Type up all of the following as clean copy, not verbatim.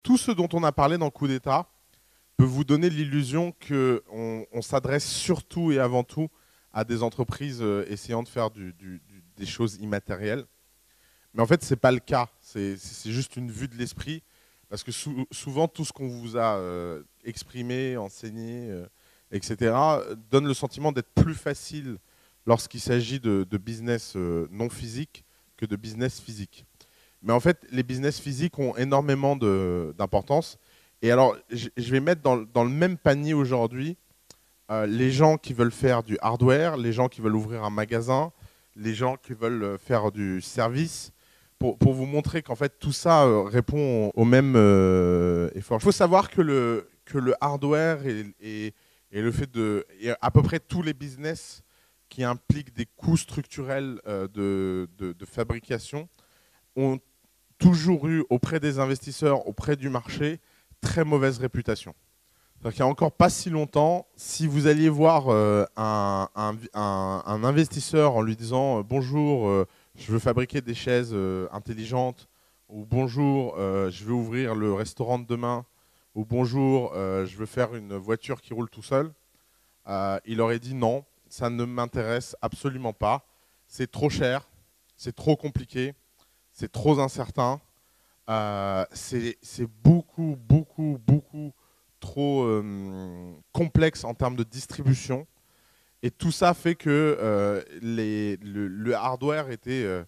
tout ce dont on a parlé dans Coup d'État peut vous donner l'illusion qu'on s'adresse surtout et avant tout à des entreprises essayant de faire des choses immatérielles. Mais en fait, ce n'est pas le cas. C'est juste une vue de l'esprit. Parce que souvent, tout ce qu'on vous a exprimé, enseigné, etc., donne le sentiment d'être plus facile lorsqu'il s'agit de business non physique que de business physique. Mais en fait, les business physiques ont énormément d'importance. Et alors, je vais mettre dans le même panier aujourd'hui les gens qui veulent faire du hardware, les gens qui veulent ouvrir un magasin, les gens qui veulent faire du service, pour vous montrer qu'en fait, tout ça répond au même effort. Il faut savoir que le hardware et le fait et à peu près tous les business qui impliquent des coûts structurels de fabrication ont toujours eu auprès des investisseurs, auprès du marché, très mauvaise réputation. Il n'y a encore pas si longtemps, si vous alliez voir un investisseur en lui disant bonjour, je veux fabriquer des chaises intelligentes, ou bonjour, je veux ouvrir le restaurant de demain, ou bonjour, je veux faire une voiture qui roule tout seul, il aurait dit non, ça ne m'intéresse absolument pas, c'est trop cher, c'est trop compliqué, c'est trop incertain, c'est beaucoup, beaucoup, beaucoup trop complexe en termes de distribution. Et tout ça fait que le hardware était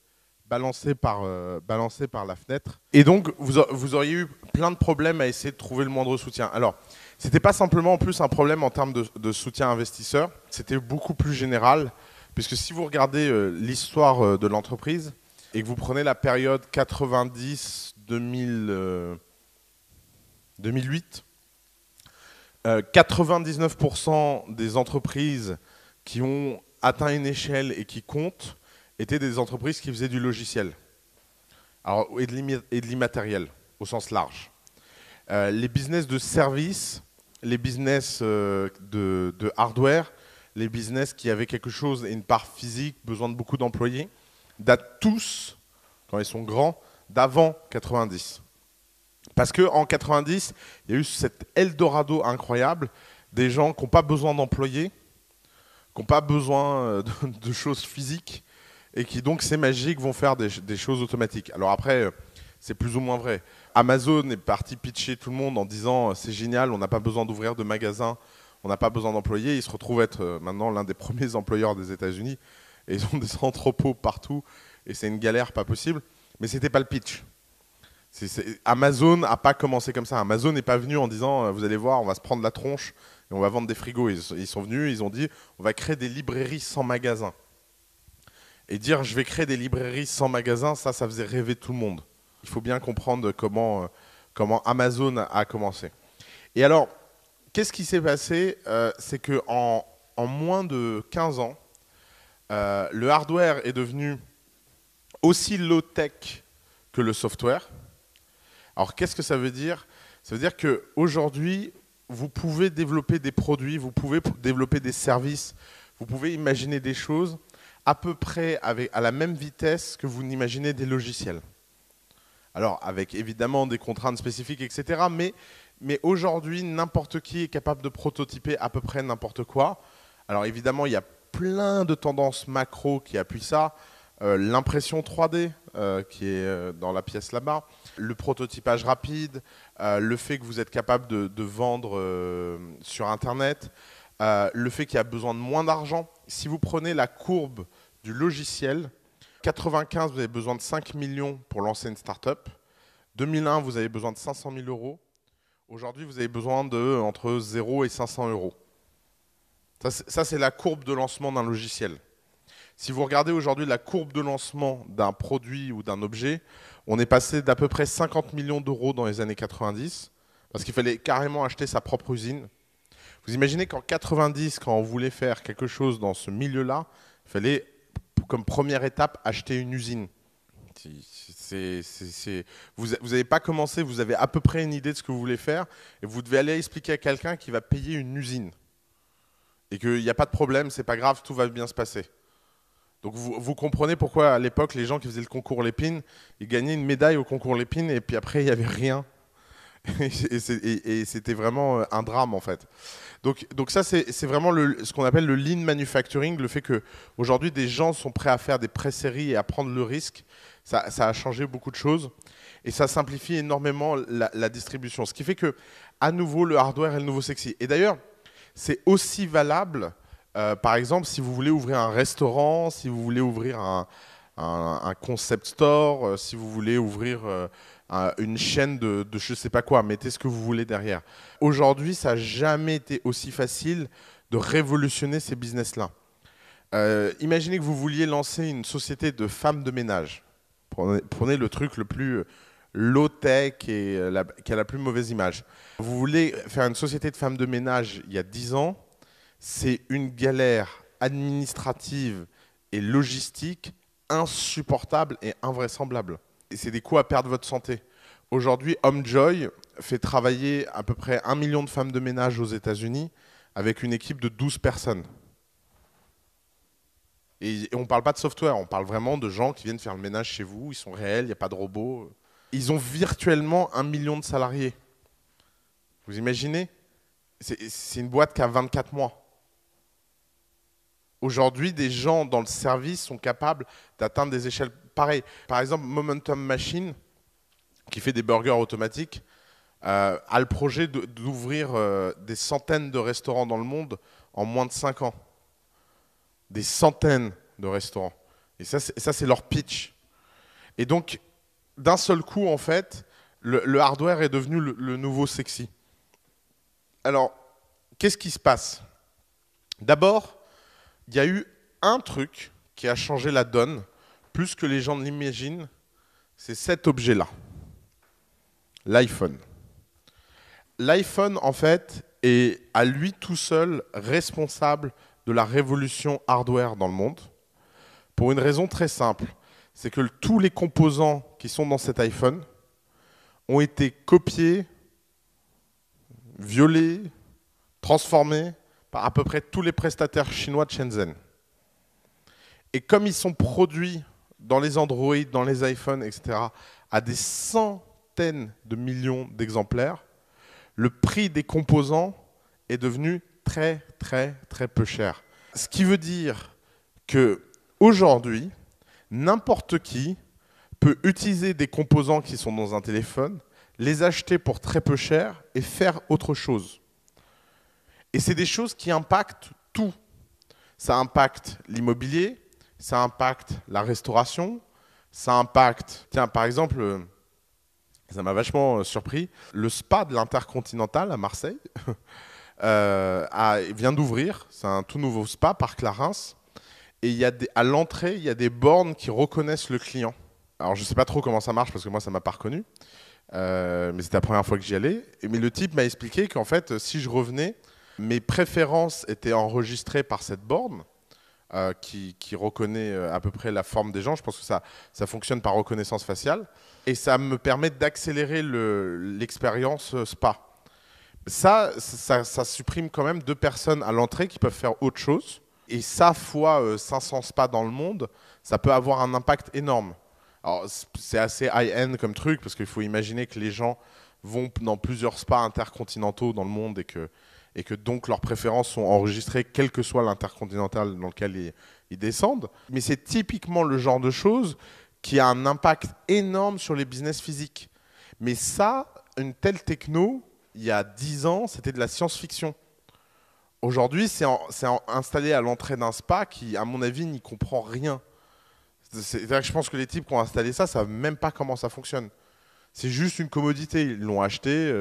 balancé par la fenêtre. Et donc, vous auriez eu plein de problèmes à essayer de trouver le moindre soutien. Alors, c'était pas simplement en plus un problème en termes de soutien investisseur, c'était beaucoup plus général, puisque si vous regardez l'histoire de l'entreprise, et que vous prenez la période 90-2008, 99% des entreprises qui ont atteint une échelle et qui comptent étaient des entreprises qui faisaient du logiciel et de l'immatériel au sens large. Les business de service, les business de hardware, les business qui avaient quelque chose et une part physique, besoin de beaucoup d'employés, datent tous, quand ils sont grands, d'avant 90. Parce qu'en 90, il y a eu cet Eldorado incroyable des gens qui n'ont pas besoin d'employés, qui n'ont pas besoin de choses physiques, et qui donc, c'est magique, vont faire des choses automatiques. Alors après, c'est plus ou moins vrai. Amazon est parti pitcher tout le monde en disant c'est génial, on n'a pas besoin d'ouvrir de magasin, on n'a pas besoin d'employés. Ils se retrouvent être maintenant l'un des premiers employeurs des États-Unis. Et ils ont des entrepôts partout, et c'est une galère pas possible. Mais ce n'était pas le pitch. Amazon n'a pas commencé comme ça. Amazon n'est pas venu en disant vous allez voir, on va se prendre la tronche et on va vendre des frigos. Ils sont venus, ils ont dit on va créer des librairies sans magasin. Et dire je vais créer des librairies sans magasin, ça faisait rêver tout le monde. Il faut bien comprendre comment Amazon a commencé. Et alors, qu'est-ce qui s'est passé c'est qu'en moins de 15 ans, le hardware est devenu aussi low-tech que le software. Alors, qu'est-ce que ça veut dire? Ça veut dire qu'aujourd'hui, vous pouvez développer des produits, vous pouvez développer des services, vous pouvez imaginer des choses à peu près à la même vitesse que vous n'imaginez des logiciels. Alors, avec évidemment des contraintes spécifiques, etc. Mais aujourd'hui, n'importe qui est capable de prototyper à peu près n'importe quoi. Alors, évidemment, il y a plein de tendances macro qui appuient ça. L'impression 3D qui est dans la pièce là-bas, le prototypage rapide, le fait que vous êtes capable de vendre sur Internet, le fait qu'il y a besoin de moins d'argent. Si vous prenez la courbe du logiciel, 95, vous avez besoin de 5 millions pour lancer une start-up. 2001, vous avez besoin de 500 000 euros. Aujourd'hui, vous avez besoin entre 0 et 500 euros. Ça c'est la courbe de lancement d'un logiciel. Si vous regardez aujourd'hui la courbe de lancement d'un produit ou d'un objet, on est passé d'à peu près 50 millions d'euros dans les années 90, parce qu'il fallait carrément acheter sa propre usine. Vous imaginez qu'en 90, quand on voulait faire quelque chose dans ce milieu-là, il fallait, comme première étape, acheter une usine. Vous n'avez pas commencé, vous avez à peu près une idée de ce que vous voulez faire, et vous devez aller expliquer à quelqu'un qui va payer une usine. Et qu'il n'y a pas de problème, c'est pas grave, tout va bien se passer. Donc vous comprenez pourquoi à l'époque, les gens qui faisaient le concours Lépine, ils gagnaient une médaille au concours Lépine, et puis après, il n'y avait rien. Et c'était vraiment un drame en fait. Donc ça, c'est vraiment ce qu'on appelle le lean manufacturing, le fait qu'aujourd'hui, des gens sont prêts à faire des pré-séries et à prendre le risque. Ça a changé beaucoup de choses et ça simplifie énormément la distribution. Ce qui fait que, à nouveau, le hardware est le nouveau sexy. Et d'ailleurs, c'est aussi valable, par exemple, si vous voulez ouvrir un restaurant, si vous voulez ouvrir un concept store, si vous voulez ouvrir une chaîne de je ne sais pas quoi, mettez ce que vous voulez derrière. Aujourd'hui, ça n'a jamais été aussi facile de révolutionner ces business-là. Imaginez que vous vouliez lancer une société de femmes de ménage. Prenez le truc le plus low-tech et qui a la plus mauvaise image. Vous voulez faire une société de femmes de ménage il y a 10 ans, c'est une galère administrative et logistique insupportable et invraisemblable. Et c'est des coûts à perdre votre santé. Aujourd'hui, Homejoy fait travailler à peu près 1 million de femmes de ménage aux États-Unis avec une équipe de 12 personnes. Et on ne parle pas de software, on parle vraiment de gens qui viennent faire le ménage chez vous, ils sont réels, il n'y a pas de robots. Ils ont virtuellement 1 million de salariés. Vous imaginez? C'est une boîte qui a 24 mois. Aujourd'hui, des gens dans le service sont capables d'atteindre des échelles pareilles. Par exemple, Momentum Machine, qui fait des burgers automatiques, a le projet d'ouvrir des centaines de restaurants dans le monde en moins de 5 ans. Des centaines de restaurants. Et ça, c'est leur pitch. Et donc, d'un seul coup, en fait, le hardware est devenu le nouveau sexy. Alors, qu'est-ce qui se passe? D'abord, il y a eu un truc qui a changé la donne, plus que les gens ne l'imaginent, c'est cet objet-là, l'iPhone. L'iPhone, en fait, est à lui tout seul responsable de la révolution hardware dans le monde, pour une raison très simple, c'est que tous les composants qui sont dans cet iPhone ont été copiés, violés, transformés par à peu près tous les prestataires chinois de Shenzhen. Et comme ils sont produits dans les Android, dans les iPhones, etc., à des centaines de millions d'exemplaires, le prix des composants est devenu très, très, très peu cher. Ce qui veut dire qu'aujourd'hui, n'importe qui peut utiliser des composants qui sont dans un téléphone, les acheter pour très peu cher et faire autre chose. Et c'est des choses qui impactent tout. Ça impacte l'immobilier, ça impacte la restauration, ça impacte... Tiens, par exemple, ça m'a vachement surpris, le spa de l'Intercontinental à Marseille vient d'ouvrir. C'est un tout nouveau spa, Parc la Reims. Et à l'entrée, il y a des bornes qui reconnaissent le client. Alors, je ne sais pas trop comment ça marche parce que moi, ça ne m'a pas reconnu. Mais c'était la première fois que j'y allais. Mais le type m'a expliqué qu'en fait, si je revenais, mes préférences étaient enregistrées par cette borne qui reconnaît à peu près la forme des gens. Je pense que ça fonctionne par reconnaissance faciale. Et ça me permet d'accélérer l'expérience spa. Ça supprime quand même 2 personnes à l'entrée qui peuvent faire autre chose. Et ça, fois 500 spas dans le monde, ça peut avoir un impact énorme. Alors, c'est assez high-end comme truc, parce qu'il faut imaginer que les gens vont dans plusieurs spas intercontinentaux dans le monde et que donc leurs préférences sont enregistrées, quel que soit l'intercontinental dans lequel ils descendent. Mais c'est typiquement le genre de choses qui a un impact énorme sur les business physiques. Mais ça, une telle techno, il y a 10 ans, c'était de la science-fiction. Aujourd'hui, c'est installé à l'entrée d'un spa qui, à mon avis, n'y comprend rien. C'est-à-dire que je pense que les types qui ont installé ça ne savent même pas comment ça fonctionne. C'est juste une commodité. Ils l'ont acheté,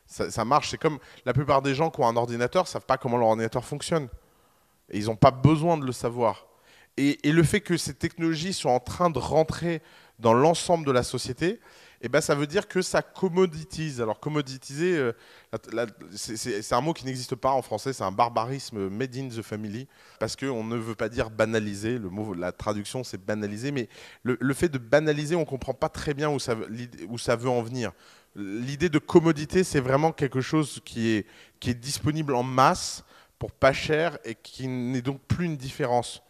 ça marche. C'est comme la plupart des gens qui ont un ordinateur ne savent pas comment leur ordinateur fonctionne. Et ils n'ont pas besoin de le savoir. Et le fait que ces technologies soient en train de rentrer dans l'ensemble de la société, eh ben, ça veut dire que ça commoditise. Alors commoditiser, c'est un mot qui n'existe pas en français, c'est un barbarisme made in the family, parce qu'on ne veut pas dire banaliser, la traduction c'est banaliser, mais le fait de banaliser, on ne comprend pas très bien où ça veut en venir. L'idée de commodité, c'est vraiment quelque chose qui est disponible en masse, pour pas cher, et qui n'est donc plus une différence.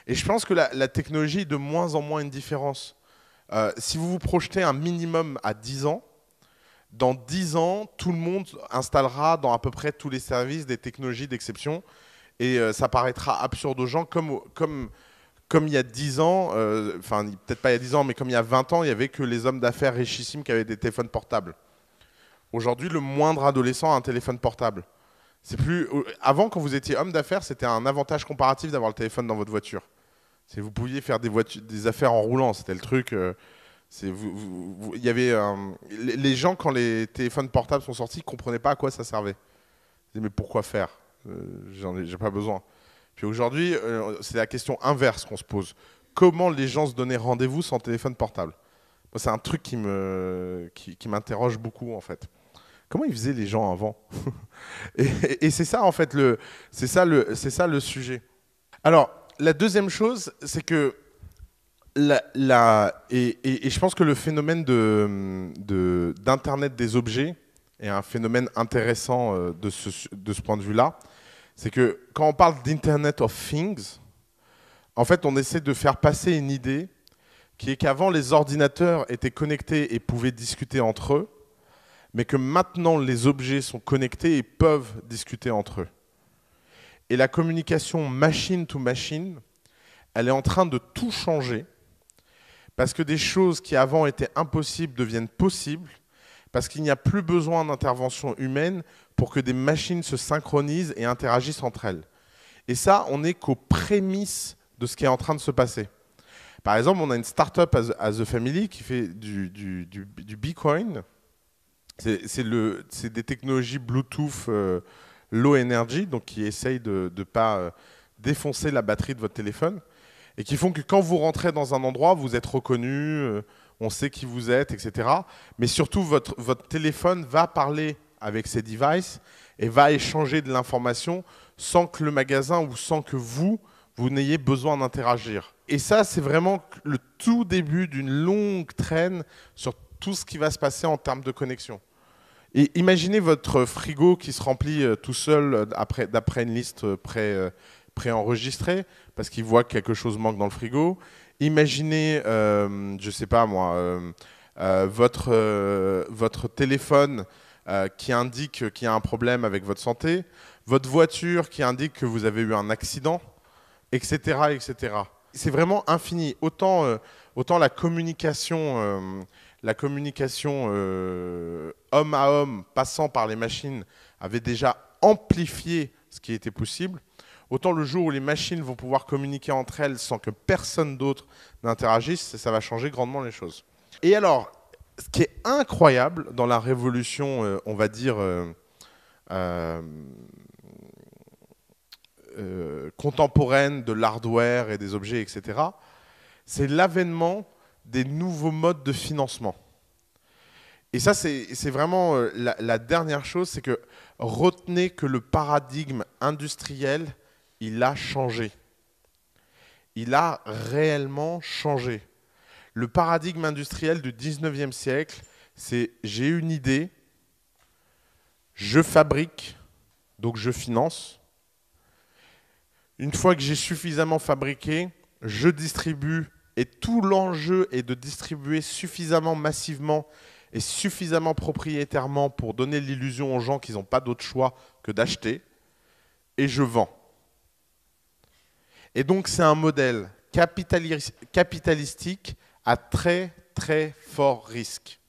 Et je pense que la technologie est de moins en moins une différence. Si vous vous projetez un minimum à 10 ans, Dans 10 ans, tout le monde installera dans à peu près tous les services des technologies d'exception. Et ça paraîtra absurde aux gens comme il y a 10 ans, enfin peut-être pas il y a 10 ans, mais comme il y a 20 ans, il n'y avait que les hommes d'affaires richissimes qui avaient des téléphones portables. Aujourd'hui, le moindre adolescent a un téléphone portable. C'est plus... Avant, quand vous étiez homme d'affaires, c'était un avantage comparatif d'avoir le téléphone dans votre voiture. Vous pouviez faire des affaires en roulant, c'était le truc. Il y avait, les gens, quand les téléphones portables sont sortis, ne comprenaient pas à quoi ça servait. Ils disaient, mais pourquoi faire? J'ai pas besoin. Puis aujourd'hui, c'est la question inverse qu'on se pose. Comment les gens se donnaient rendez-vous sans téléphone portable? C'est un truc qui m'interroge beaucoup, en fait. Comment ils faisaient les gens avant? Et c'est ça, en fait, c'est ça le sujet. Alors, la deuxième chose, c'est que et je pense que le phénomène d'Internet des objets est un phénomène intéressant de ce point de vue-là. C'est que quand on parle d'Internet of Things, en fait, on essaie de faire passer une idée qui est qu'avant, les ordinateurs étaient connectés et pouvaient discuter entre eux, mais que maintenant, les objets sont connectés et peuvent discuter entre eux. Et la communication machine to machine, elle est en train de tout changer, parce que des choses qui avant étaient impossibles deviennent possibles, parce qu'il n'y a plus besoin d'intervention humaine pour que des machines se synchronisent et interagissent entre elles. Et ça, on n'est qu'aux prémices de ce qui est en train de se passer. Par exemple, on a une startup as a family qui fait du Bitcoin. C'est des technologies Bluetooth low energy, donc qui essayent de ne pas défoncer la batterie de votre téléphone, et qui font que quand vous rentrez dans un endroit, vous êtes reconnu, on sait qui vous êtes, etc. Mais surtout, votre téléphone va parler avec ces devices et va échanger de l'information sans que le magasin ou sans que vous n'ayez besoin d'interagir. Et ça, c'est vraiment le tout début d'une longue traîne sur tout ce qui va se passer en termes de connexion. Et imaginez votre frigo qui se remplit tout seul d'après une liste préenregistrée, parce qu'il voit que quelque chose manque dans le frigo. Imaginez, je ne sais pas moi, votre téléphone qui indique qu'il y a un problème avec votre santé, votre voiture qui indique que vous avez eu un accident, etc. etc. C'est vraiment infini. Autant la communication homme à homme, passant par les machines, avait déjà amplifié ce qui était possible, autant le jour où les machines vont pouvoir communiquer entre elles sans que personne d'autre n'interagisse, ça va changer grandement les choses. Et alors, ce qui est incroyable dans la révolution, on va dire, contemporaine de l'hardware et des objets, etc., c'est l'avènement des nouveaux modes de financement. Et ça, c'est vraiment la dernière chose, c'est que retenez que le paradigme industriel, il a changé. Il a réellement changé. Le paradigme industriel du 19e siècle, c'est j'ai une idée, je fabrique, donc je finance. Une fois que j'ai suffisamment fabriqué, je distribue, et tout l'enjeu est de distribuer suffisamment massivement et suffisamment propriétairement pour donner l'illusion aux gens qu'ils n'ont pas d'autre choix que d'acheter, et je vends. Et donc c'est un modèle capitalistique à très très fort risque.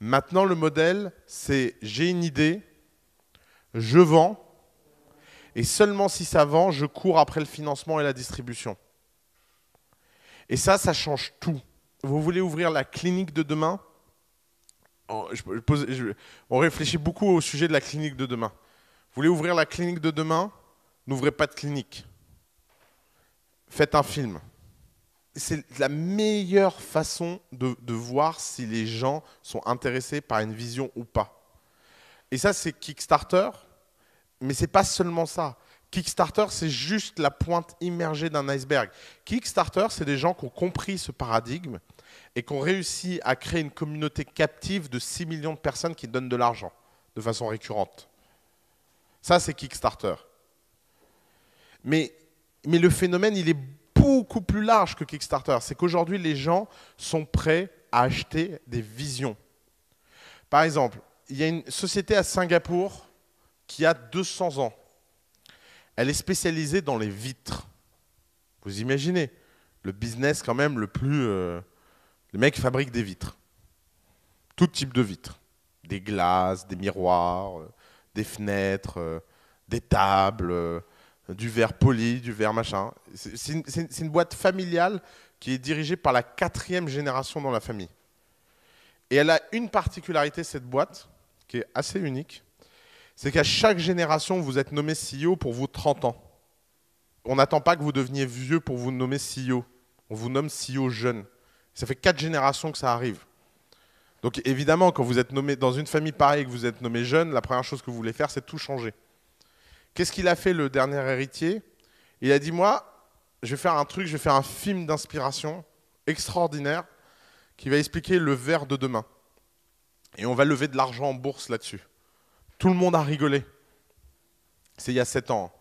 Maintenant le modèle, c'est j'ai une idée, je vends, et seulement si ça vend, je cours après le financement et la distribution. Et ça change tout. Vous voulez ouvrir la clinique de demain? On réfléchit beaucoup au sujet de la clinique de demain. Vous voulez ouvrir la clinique de demain? N'ouvrez pas de clinique. Faites un film. C'est la meilleure façon de voir si les gens sont intéressés par une vision ou pas. Et ça, c'est Kickstarter, mais ce n'est pas seulement ça. Kickstarter, c'est juste la pointe immergée d'un iceberg. Kickstarter, c'est des gens qui ont compris ce paradigme et qui ont réussi à créer une communauté captive de 6 millions de personnes qui donnent de l'argent de façon récurrente. Ça, c'est Kickstarter. Mais le phénomène, il est beaucoup plus large que Kickstarter. C'est qu'aujourd'hui, les gens sont prêts à acheter des visions. Par exemple, il y a une société à Singapour qui a 200 ans. Elle est spécialisée dans les vitres. Vous imaginez, le business quand même le plus... les mecs fabriquent des vitres. Tout type de vitres. Des glaces, des miroirs, des fenêtres, des tables, du verre poli, du verre machin. C'est une boîte familiale qui est dirigée par la 4e génération dans la famille. Et elle a une particularité, cette boîte, qui est assez unique, c'est qu'à chaque génération, vous êtes nommé CEO pour vos 30 ans. On n'attend pas que vous deveniez vieux pour vous nommer CEO. On vous nomme CEO jeune. Ça fait 4 générations que ça arrive. Donc évidemment, quand vous êtes nommé dans une famille pareille et que vous êtes nommé jeune, la première chose que vous voulez faire, c'est tout changer. Qu'est-ce qu'il a fait, le dernier héritier? Il a dit, moi, je vais faire un truc, je vais faire un film d'inspiration extraordinaire qui va expliquer le verre de demain. Et on va lever de l'argent en bourse là-dessus. Tout le monde a rigolé. C'est il y a 7 ans.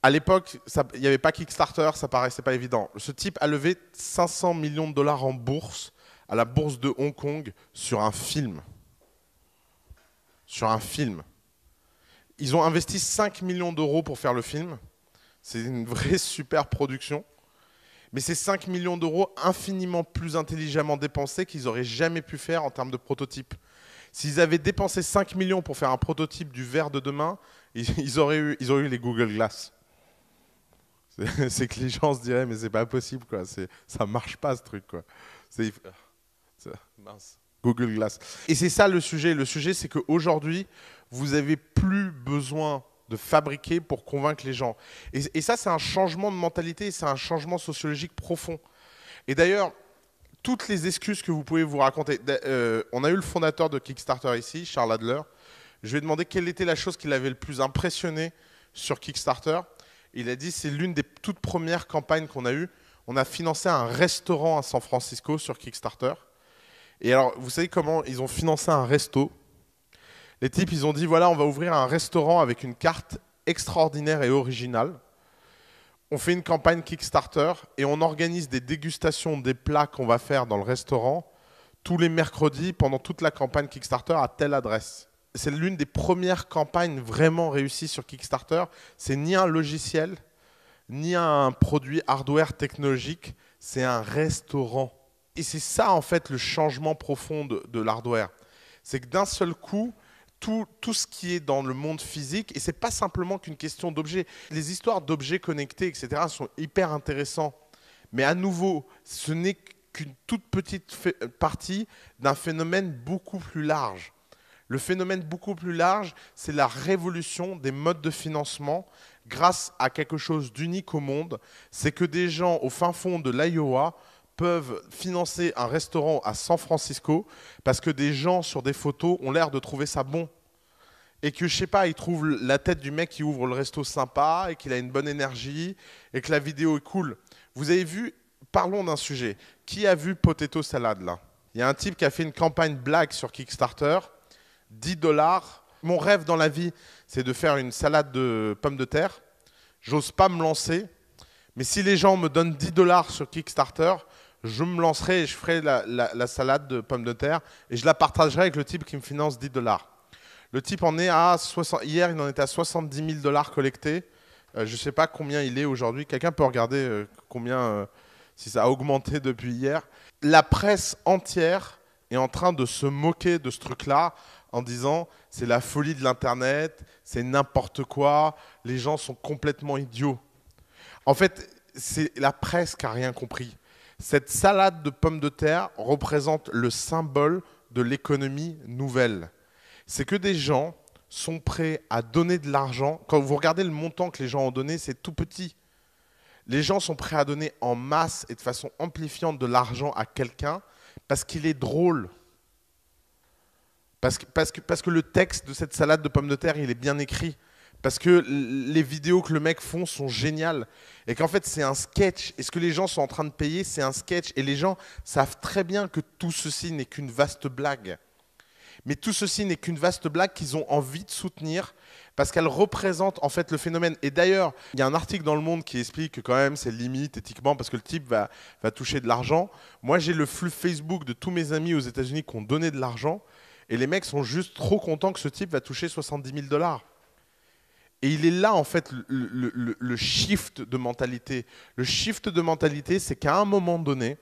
À l'époque, il n'y avait pas Kickstarter, ça paraissait pas évident. Ce type a levé 500 millions de dollars en bourse, à la bourse de Hong Kong, sur un film. Sur un film. Ils ont investi 5 millions d'euros pour faire le film. C'est une vraie super production. Mais c'est 5 millions d'euros infiniment plus intelligemment dépensés qu'ils n'auraient jamais pu faire en termes de prototype. S'ils avaient dépensé 5 millions pour faire un prototype du verre de demain, ils auraient eu les Google Glass. C'est que les gens se diraient, mais c'est pas possible, quoi. Ça marche pas, ce truc, quoi. Mince. Google Glass. Et c'est ça le sujet. Le sujet, c'est qu'aujourd'hui, vous n'avez plus besoin de fabriquer pour convaincre les gens. Et ça, c'est un changement de mentalité, c'est un changement sociologique profond. Et d'ailleurs, toutes les excuses que vous pouvez vous raconter. On a eu le fondateur de Kickstarter ici, Charles Adler. Je lui ai demandé quelle était la chose qui l'avait le plus impressionné sur Kickstarter. Il a dit c'est l'une des toutes premières campagnes qu'on a eues. On a financé un restaurant à San Francisco sur Kickstarter. Et alors, vous savez comment ils ont financé un resto? Les types, ils ont dit, voilà, on va ouvrir un restaurant avec une carte extraordinaire et originale. On fait une campagne Kickstarter et on organise des dégustations des plats qu'on va faire dans le restaurant tous les mercredis pendant toute la campagne Kickstarter à telle adresse. C'est l'une des premières campagnes vraiment réussies sur Kickstarter. C'est ni un logiciel, ni un produit hardware technologique, c'est un restaurant. Et c'est ça, en fait, le changement profond de l'hardware. C'est que d'un seul coup, tout ce qui est dans le monde physique, et ce n'est pas simplement qu'une question d'objets. Les histoires d'objets connectés, etc., sont hyper intéressants. Mais à nouveau, ce n'est qu'une toute petite partie d'un phénomène beaucoup plus large. Le phénomène beaucoup plus large, c'est la révolution des modes de financement grâce à quelque chose d'unique au monde. C'est que des gens au fin fond de l'Iowa peuvent financer un restaurant à San Francisco parce que des gens sur des photos ont l'air de trouver ça bon. Et que, je sais pas, ils trouvent la tête du mec qui ouvre le resto sympa et qu'il a une bonne énergie et que la vidéo est cool. Vous avez vu, parlons d'un sujet. Qui a vu Potato Salad là? Il y a un type qui a fait une campagne blague sur Kickstarter, 10 $. Mon rêve dans la vie, c'est de faire une salade de pommes de terre. J'ose pas me lancer, mais si les gens me donnent 10 $ sur Kickstarter, je me lancerai et je ferai la salade de pommes de terre et je la partagerai avec le type qui me finance 10 $. Le type en est à 60. Hier, il en était à 70 000 $ collectés. Je ne sais pas combien il est aujourd'hui. Quelqu'un peut regarder combien, si ça a augmenté depuis hier. La presse entière est en train de se moquer de ce truc-là en disant c'est la folie de l'Internet, c'est n'importe quoi, les gens sont complètement idiots. En fait, c'est la presse qui n'a rien compris. Cette salade de pommes de terre représente le symbole de l'économie nouvelle. C'est que des gens sont prêts à donner de l'argent. Quand vous regardez le montant que les gens ont donné, c'est tout petit. Les gens sont prêts à donner en masse et de façon amplifiante de l'argent à quelqu'un parce qu'il est drôle. Parce que le texte de cette salade de pommes de terre, il est bien écrit. Parce que les vidéos que le mec font sont géniales. Et qu'en fait, c'est un sketch. Et ce que les gens sont en train de payer, c'est un sketch. Et les gens savent très bien que tout ceci n'est qu'une vaste blague. Mais tout ceci n'est qu'une vaste blague qu'ils ont envie de soutenir parce qu'elle représente en fait le phénomène. Et d'ailleurs, il y a un article dans Le Monde qui explique que quand même c'est limite éthiquement parce que le type va toucher de l'argent. Moi, j'ai le flux Facebook de tous mes amis aux États-Unis qui ont donné de l'argent et les mecs sont juste trop contents que ce type va toucher 70 000 $. Et il est là en fait le shift de mentalité. Le shift de mentalité, c'est qu'à un moment donné,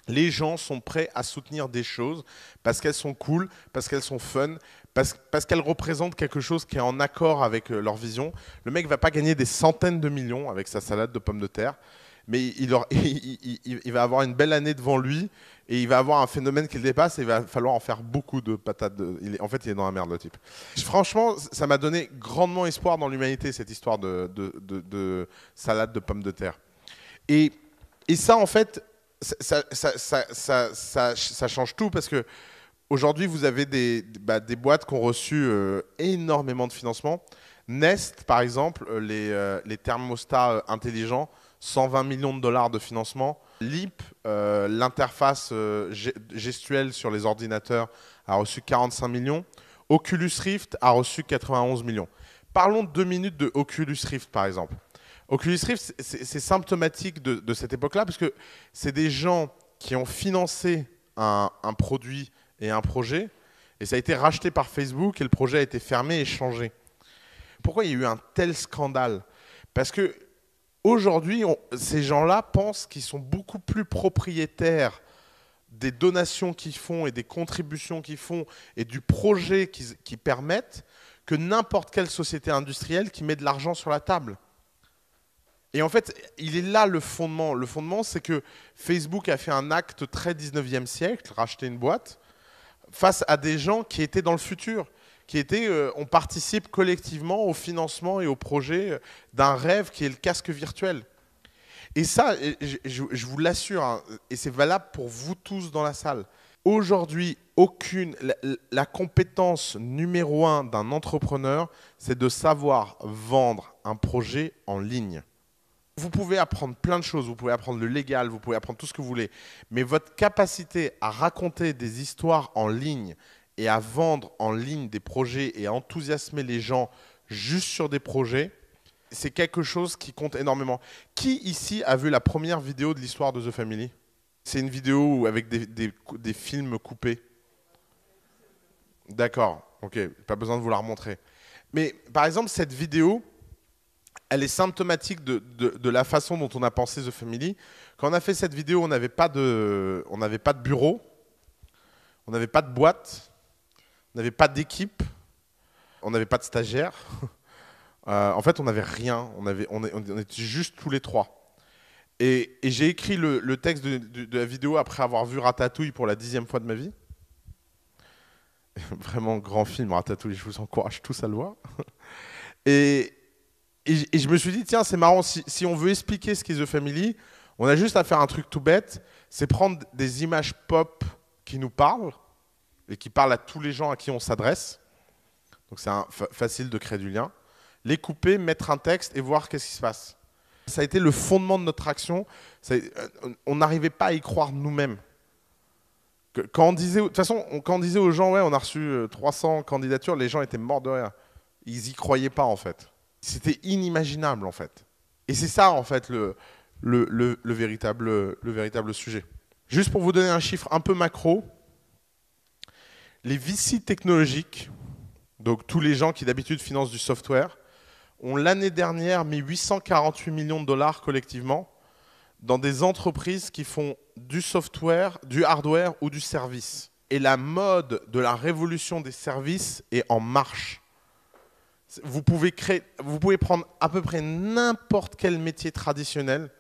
les gens sont prêts à soutenir des choses parce qu'elles sont cool, parce qu'elles sont fun, parce qu'elles représentent quelque chose qui est en accord avec leur vision. Le mec ne va pas gagner des centaines de millions avec sa salade de pommes de terre, mais il va avoir une belle année devant lui et il va avoir un phénomène qui le dépasse et il va falloir en faire beaucoup de patates. En fait, il est dans la merde, le type. Franchement, ça m'a donné grandement espoir dans l'humanité, cette histoire de salade de pommes de terre. Et ça, en fait, ça change tout parce que aujourd'hui, vous avez des boîtes qui ont reçu énormément de financement. Nest, par exemple, les thermostats intelligents, 120 millions de $ de financement. Leap, l'interface gestuelle sur les ordinateurs, a reçu 45 millions. Oculus Rift a reçu 91 millions. Parlons 2 minutes de Oculus Rift, par exemple. Oculus Rift, c'est symptomatique de cette époque-là, parce que c'est des gens qui ont financé un produit et un projet, et ça a été racheté par Facebook, et le projet a été fermé et changé. Pourquoi il y a eu un tel scandale? Parce que aujourd'hui, ces gens-là pensent qu'ils sont beaucoup plus propriétaires des donations qu'ils font et des contributions qu'ils font et du projet qu'ils permettent que n'importe quelle société industrielle qui met de l'argent sur la table. Et en fait, il est là le fondement. Le fondement, c'est que Facebook a fait un acte très 19e siècle, racheter une boîte, face à des gens qui étaient dans le futur, on participe collectivement au financement et au projet d'un rêve qui est le casque virtuel. Et ça, je vous l'assure, hein, et c'est valable pour vous tous dans la salle. Aujourd'hui, la compétence numéro 1 d'un entrepreneur, c'est de savoir vendre un projet en ligne. Vous pouvez apprendre plein de choses, vous pouvez apprendre le légal, vous pouvez apprendre tout ce que vous voulez, mais votre capacité à raconter des histoires en ligne et à vendre en ligne des projets et à enthousiasmer les gens juste sur des projets, c'est quelque chose qui compte énormément. Qui ici a vu la première vidéo de l'histoire de The Family? C'est une vidéo avec des films coupés. D'accord, ok, pas besoin de vous la remontrer. Mais par exemple, cette vidéo, elle est symptomatique de la façon dont on a pensé The Family. Quand on a fait cette vidéo, on n'avait pas de bureau, on n'avait pas de boîte, on n'avait pas d'équipe, on n'avait pas de stagiaire. En fait, on n'avait rien, on était juste tous les trois. Et j'ai écrit le texte de la vidéo après avoir vu Ratatouille pour la 10e fois de ma vie. Vraiment grand film, Ratatouille, je vous encourage tous à le voir. Et je me suis dit, tiens, c'est marrant, si on veut expliquer ce qu'est The Family, on a juste à faire un truc tout bête, c'est prendre des images pop qui nous parlent, et qui parlent à tous les gens à qui on s'adresse. Donc c'est facile de créer du lien. Les couper, mettre un texte et voir qu'est-ce qui se passe. Ça a été le fondement de notre action. On n'arrivait pas à y croire nous-mêmes. De toute façon, quand on disait aux gens, ouais, on a reçu 300 candidatures, les gens étaient morts de rire. Ils y croyaient pas, en fait. C'était inimaginable, en fait. Et c'est ça, en fait, le véritable sujet. Juste pour vous donner un chiffre un peu macro, les VC technologiques, donc tous les gens qui d'habitude financent du software, ont l'année dernière mis 848 millions de $ collectivement dans des entreprises qui font du software, du hardware ou du service. Et la mode de la révolution des services est en marche. Vous pouvez prendre à peu près n'importe quel métier traditionnel,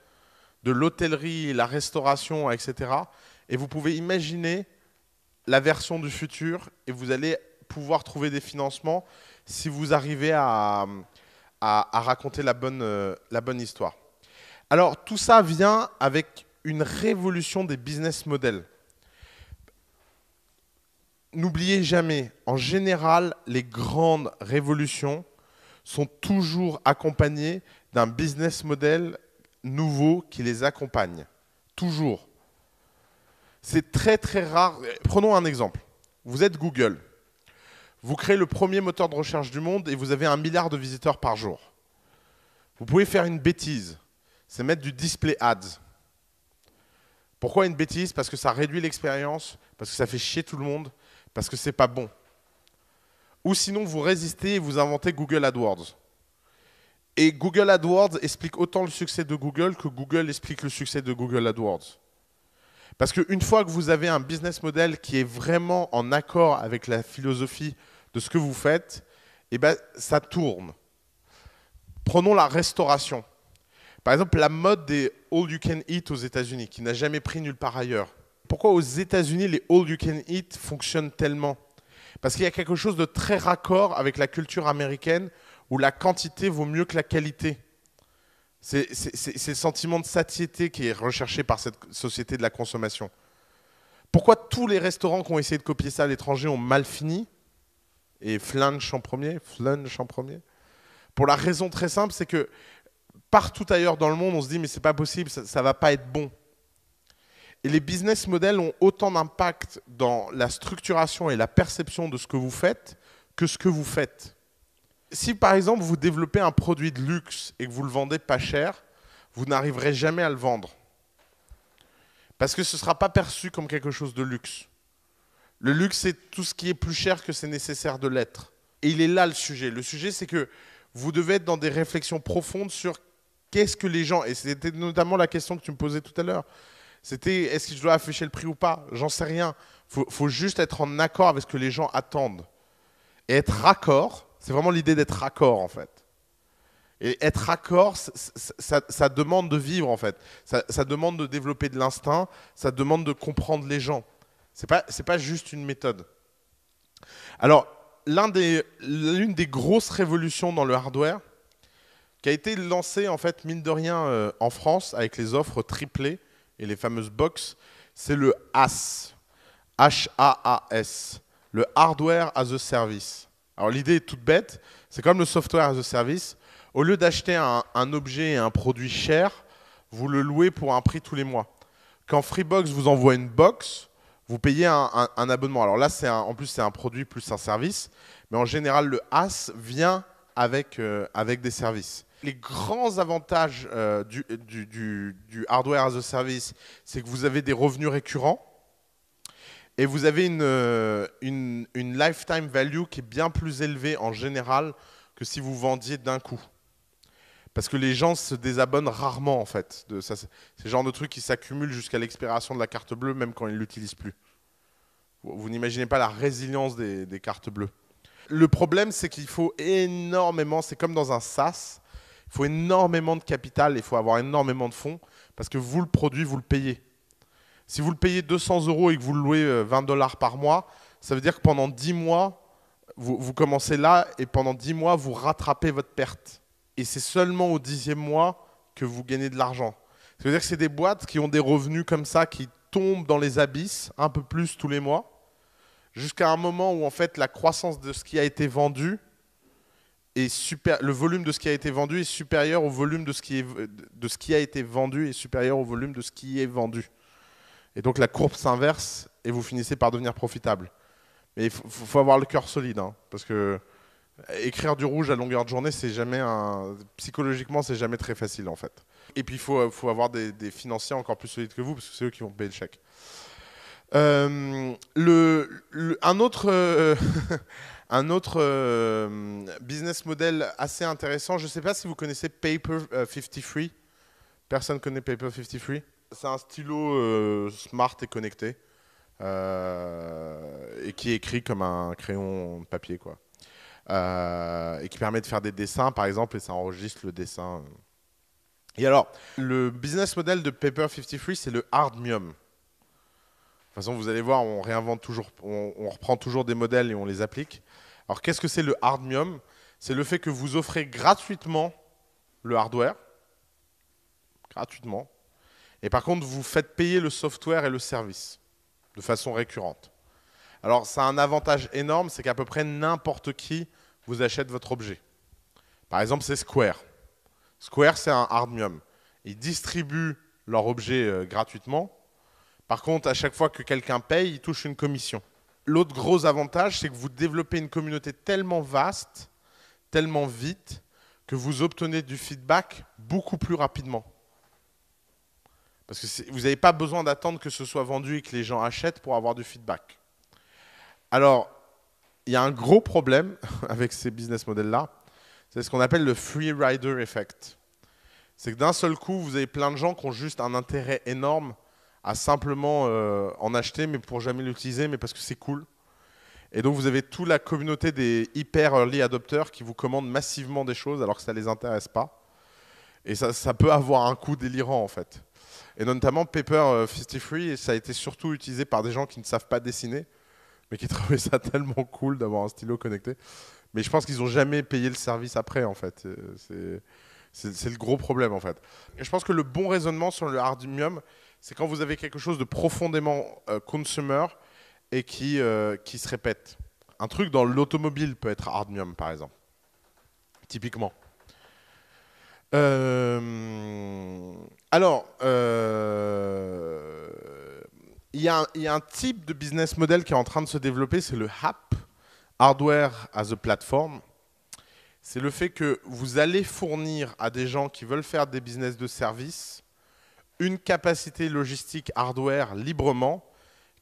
de l'hôtellerie, la restauration, etc. Et vous pouvez imaginer la version du futur et vous allez pouvoir trouver des financements si vous arrivez à raconter la bonne histoire. Alors, tout ça vient avec une révolution des business models. N'oubliez jamais, en général, les grandes révolutions sont toujours accompagnées d'un business model nouveau qui les accompagne. Toujours. C'est très très rare. Prenons un exemple. Vous êtes Google. Vous créez le premier moteur de recherche du monde et vous avez 1 milliard de visiteurs par jour. Vous pouvez faire une bêtise, c'est mettre du display ads. Pourquoi une bêtise? Parce que ça réduit l'expérience, parce que ça fait chier tout le monde, parce que c'est pas bon. Ou sinon, vous résistez et vous inventez Google AdWords. Et Google AdWords explique autant le succès de Google que Google explique le succès de Google AdWords. Parce qu'une fois que vous avez un business model qui est vraiment en accord avec la philosophie de ce que vous faites, eh ben, ça tourne. Prenons la restauration. Par exemple, la mode des all you can eat aux États-Unis, qui n'a jamais pris nulle part ailleurs. Pourquoi aux États-Unis les all you can eat fonctionnent tellement? Parce qu'il y a quelque chose de très raccord avec la culture américaine où la quantité vaut mieux que la qualité. C'est le sentiment de satiété qui est recherché par cette société de la consommation. Pourquoi tous les restaurants qui ont essayé de copier ça à l'étranger ont mal fini? Et flunch en premier? Pour la raison très simple, c'est que partout ailleurs dans le monde, on se dit mais c'est pas possible, ça ne va pas être bon. Et les business models ont autant d'impact dans la structuration et la perception de ce que vous faites que ce que vous faites. Si par exemple vous développez un produit de luxe et que vous le vendez pas cher, vous n'arriverez jamais à le vendre. Parce que ce ne sera pas perçu comme quelque chose de luxe. Le luxe, c'est tout ce qui est plus cher que c'est nécessaire de l'être. Et il est là le sujet. Le sujet, c'est que vous devez être dans des réflexions profondes sur qu'est-ce que les gens... Et c'était notamment la question que tu me posais tout à l'heure. C'était, est-ce que je dois afficher le prix ou pas? J'en sais rien. Faut juste être en accord avec ce que les gens attendent. Et être raccord, c'est vraiment l'idée d'être raccord, en fait. Et être raccord, ça demande de vivre, en fait. Ça demande de développer de l'instinct, ça demande de comprendre les gens. C'est pas juste une méthode. Alors, l'une des grosses révolutions dans le hardware, qui a été lancée, en fait, mine de rien, en France, avec les offres triplées et les fameuses box, c'est le HAAS. H-A-A-S. Le Hardware as a Service. Alors, l'idée est toute bête. C'est comme le Software as a Service. Au lieu d'acheter un objet et un produit cher, vous le louez pour un prix tous les mois. Quand Freebox vous envoie une box, vous payez un abonnement. Alors là, en plus, c'est un produit plus un service. Mais en général, le HAAS vient avec des services. Les grands avantages du Hardware as a Service, c'est que vous avez des revenus récurrents et vous avez une lifetime value qui est bien plus élevée en général que si vous vendiez d'un coup. Parce que les gens se désabonnent rarement, en fait. C'est le genre de truc qui s'accumule jusqu'à l'expiration de la carte bleue, même quand ils ne l'utilisent plus. Vous n'imaginez pas la résilience des cartes bleues. Le problème, c'est qu'il faut énormément, c'est comme dans un SaaS, il faut énormément de capital, il faut avoir énormément de fonds, parce que vous, le produit, vous le payez. Si vous le payez 200 € et que vous le louez 20 $ par mois, ça veut dire que pendant 10 mois, vous commencez là, et pendant 10 mois, vous rattrapez votre perte. Et c'est seulement au 10e mois que vous gagnez de l'argent. Ça veut dire que c'est des boîtes qui ont des revenus comme ça, qui tombent dans les abysses un peu plus tous les mois, jusqu'à un moment où en fait la croissance de ce qui a été vendu le volume de ce qui a été vendu est supérieur au volume de ce qui a été vendu est supérieur au volume de ce qui est vendu. Et donc la courbe s'inverse et vous finissez par devenir profitable. Mais il faut avoir le cœur solide, hein, parce que écrire du rouge à longueur de journée, psychologiquement, c'est jamais très facile en fait. Et puis il faut avoir des financiers encore plus solides que vous, parce que c'est eux qui vont payer le chèque. Un autre business model assez intéressant, je ne sais pas si vous connaissez Paper 53. Personne connaît Paper 53. C'est un stylo smart et connecté et qui est écrit comme un crayon de papier, quoi. Et qui permet de faire des dessins, par exemple, et ça enregistre le dessin. Et alors, le business model de Paper 53, c'est le hardmium. De toute façon, vous allez voir, on réinvente toujours, on reprend toujours des modèles et on les applique. Alors, qu'est-ce que c'est le hardmium? C'est le fait que vous offrez gratuitement le hardware, gratuitement, et par contre, vous faites payer le software et le service de façon récurrente. Alors, ça a un avantage énorme, c'est qu'à peu près n'importe qui vous achète votre objet. Par exemple, c'est Square. Square, c'est un hardmium. Ils distribuent leur objet gratuitement. Par contre, à chaque fois que quelqu'un paye, il touche une commission. L'autre gros avantage, c'est que vous développez une communauté tellement vaste, tellement vite, que vous obtenez du feedback beaucoup plus rapidement. Parce que vous n'avez pas besoin d'attendre que ce soit vendu et que les gens achètent pour avoir du feedback. Alors, il y a un gros problème avec ces business models-là, c'est ce qu'on appelle le free rider effect. C'est que d'un seul coup, vous avez plein de gens qui ont juste un intérêt énorme à simplement en acheter, mais pour jamais l'utiliser, mais parce que c'est cool. Et donc, vous avez toute la communauté des hyper early adopters qui vous commandent massivement des choses alors que ça ne les intéresse pas. Et ça peut avoir un coût délirant, en fait. Et notamment, Paper 53, ça a été surtout utilisé par des gens qui ne savent pas dessiner, mais qui trouvaient ça tellement cool d'avoir un stylo connecté. Mais je pense qu'ils n'ont jamais payé le service après, en fait. C'est le gros problème, en fait. Et je pense que le bon raisonnement sur le hardmium, c'est quand vous avez quelque chose de profondément consumer et qui se répète. Un truc dans l'automobile peut être hardmium, par exemple. Typiquement. Alors, il y a un type de business model qui est en train de se développer, c'est le HAP, Hardware as a Platform. C'est le fait que vous allez fournir à des gens qui veulent faire des business de service une capacité logistique hardware librement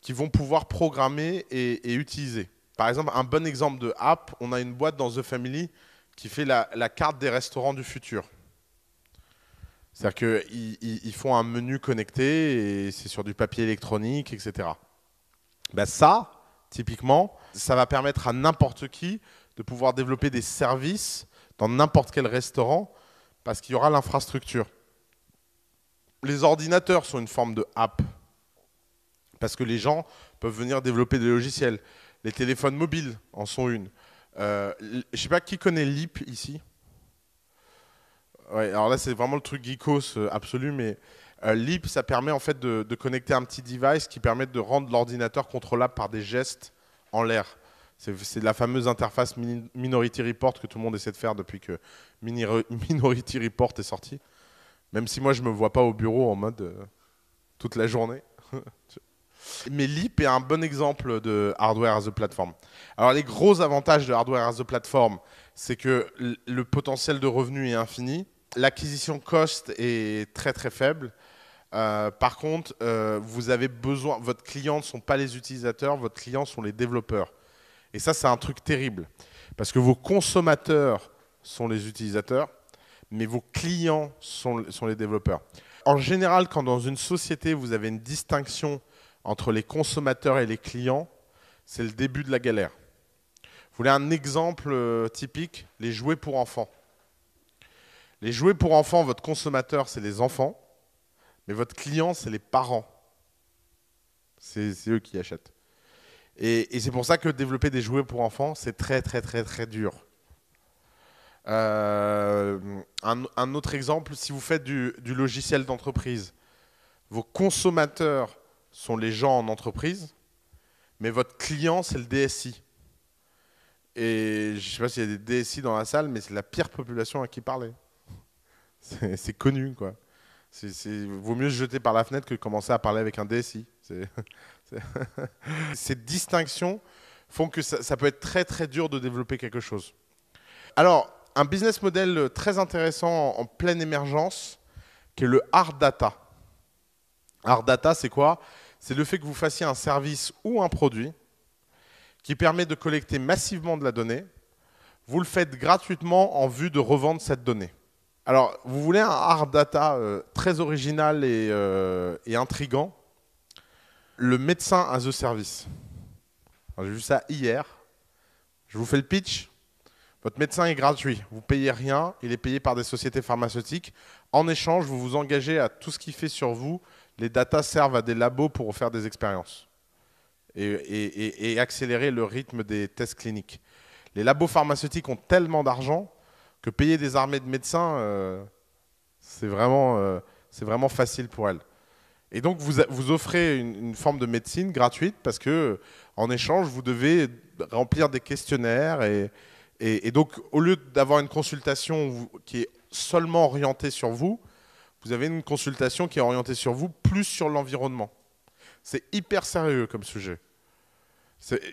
qu'ils vont pouvoir programmer et utiliser. Par exemple, un bon exemple de app, on a une boîte dans The Family qui fait la carte des restaurants du futur. C'est-à-dire qu'ils font un menu connecté et c'est sur du papier électronique, etc. Ben ça, typiquement, ça va permettre à n'importe qui de pouvoir développer des services dans n'importe quel restaurant parce qu'il y aura l'infrastructure. Les ordinateurs sont une forme de app parce que les gens peuvent venir développer des logiciels. Les téléphones mobiles en sont une. Je ne sais pas qui connaît Leap ici. Ouais, alors là, c'est vraiment le truc geekos absolu, mais Leap, ça permet en fait de connecter un petit device qui permet de rendre l'ordinateur contrôlable par des gestes en l'air. C'est la fameuse interface Minority Report que tout le monde essaie de faire depuis que Minority Report est sorti. Même si moi, je ne me vois pas au bureau en mode toute la journée. Mais Leap est un bon exemple de hardware as a platform. Alors, les gros avantages de hardware as a platform, c'est que le potentiel de revenu est infini. L'acquisition cost est très très faible. Par contre, vous avez besoin, votre client ne sont pas les utilisateurs, votre client sont les développeurs. Et ça, c'est un truc terrible. Parce que vos consommateurs sont les utilisateurs, mais vos clients sont les développeurs. En général, quand dans une société, vous avez une distinction entre les consommateurs et les clients, c'est le début de la galère. Vous voulez un exemple typique? Les jouets pour enfants. Les jouets pour enfants, votre consommateur, c'est les enfants, mais votre client, c'est les parents. C'est eux qui achètent. Et c'est pour ça que développer des jouets pour enfants, c'est très, très, très, très dur. Un autre exemple, si vous faites du logiciel d'entreprise, vos consommateurs sont les gens en entreprise, mais votre client, c'est le DSI. Et je ne sais pas s'il y a des DSI dans la salle, mais c'est la pire population à qui parler. C'est connu, quoi. Vaut mieux se jeter par la fenêtre que de commencer à parler avec un DSI. Ces distinctions font que ça peut être très très dur de développer quelque chose. Alors, un business model très intéressant en pleine émergence, qui est le hard data. Hard data, c'est quoi? C'est le fait que vous fassiez un service ou un produit qui permet de collecter massivement de la donnée. Vous le faites gratuitement en vue de revendre cette donnée. Alors, vous voulez un hard data très original et intriguant, le médecin as a service. J'ai vu ça hier. Je vous fais le pitch. Votre médecin est gratuit. Vous ne payez rien. Il est payé par des sociétés pharmaceutiques. En échange, vous vous engagez à tout ce qu'il fait sur vous. Les datas servent à des labos pour faire des expériences et accélérer le rythme des tests cliniques. Les labos pharmaceutiques ont tellement d'argent que payer des armées de médecins, c'est vraiment facile pour elles. Et donc, vous offrez une forme de médecine gratuite parce que, en échange, vous devez remplir des questionnaires. Et donc, au lieu d'avoir une consultation qui est seulement orientée sur vous, vous avez une consultation qui est orientée sur vous, plus sur l'environnement. C'est hyper sérieux comme sujet.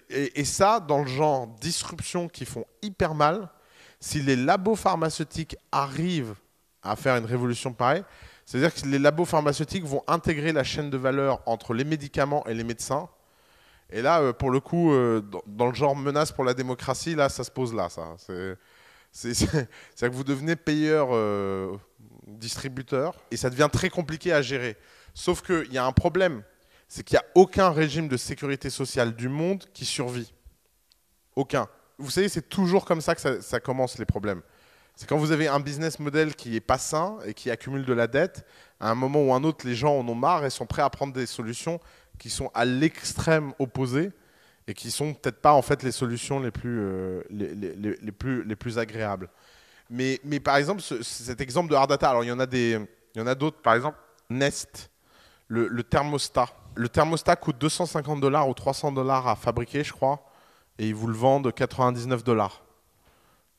Et ça, dans le genre disruption qui font hyper mal, si les labos pharmaceutiques arrivent à faire une révolution pareille, c'est-à-dire que les labos pharmaceutiques vont intégrer la chaîne de valeur entre les médicaments et les médecins. Et là, pour le coup, dans le genre menace pour la démocratie, là, ça se pose là. C'est-à-dire que vous devenez payeur, distributeur, et ça devient très compliqué à gérer. Sauf qu'il y a un problème, c'est qu'il n'y a aucun régime de sécurité sociale du monde qui survit. Aucun. Vous savez, c'est toujours comme ça que ça commence les problèmes. C'est quand vous avez un business model qui n'est pas sain et qui accumule de la dette, à un moment ou un autre, les gens en ont marre et sont prêts à prendre des solutions qui sont à l'extrême opposé et qui sont peut-être pas en fait les solutions les plus agréables. Mais par exemple, cet exemple de hard data, alors il y en a d'autres, par exemple Nest, le thermostat. Le thermostat coûte 250 $ ou 300 $ à fabriquer, je crois, et ils vous le vendent 99 $.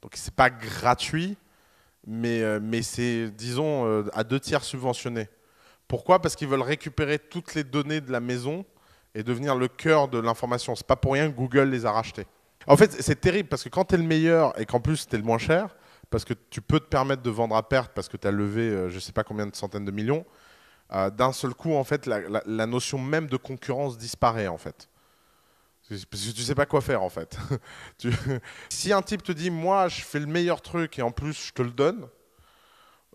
Donc c'est pas gratuit, mais c'est, disons, à 2/3 subventionné. Pourquoi? Parce qu'ils veulent récupérer toutes les données de la maison et devenir le cœur de l'information. C'est pas pour rien que Google les a rachetés. En fait, c'est terrible parce que quand tu es le meilleur et qu'en plus tu es le moins cher, parce que tu peux te permettre de vendre à perte parce que tu as levé je sais pas combien de centaines de millions, d'un seul coup, en fait, la notion même de concurrence disparaît, en fait. Parce que tu sais pas quoi faire, en fait. Si un type te dit, moi, je fais le meilleur truc et en plus, je te le donne,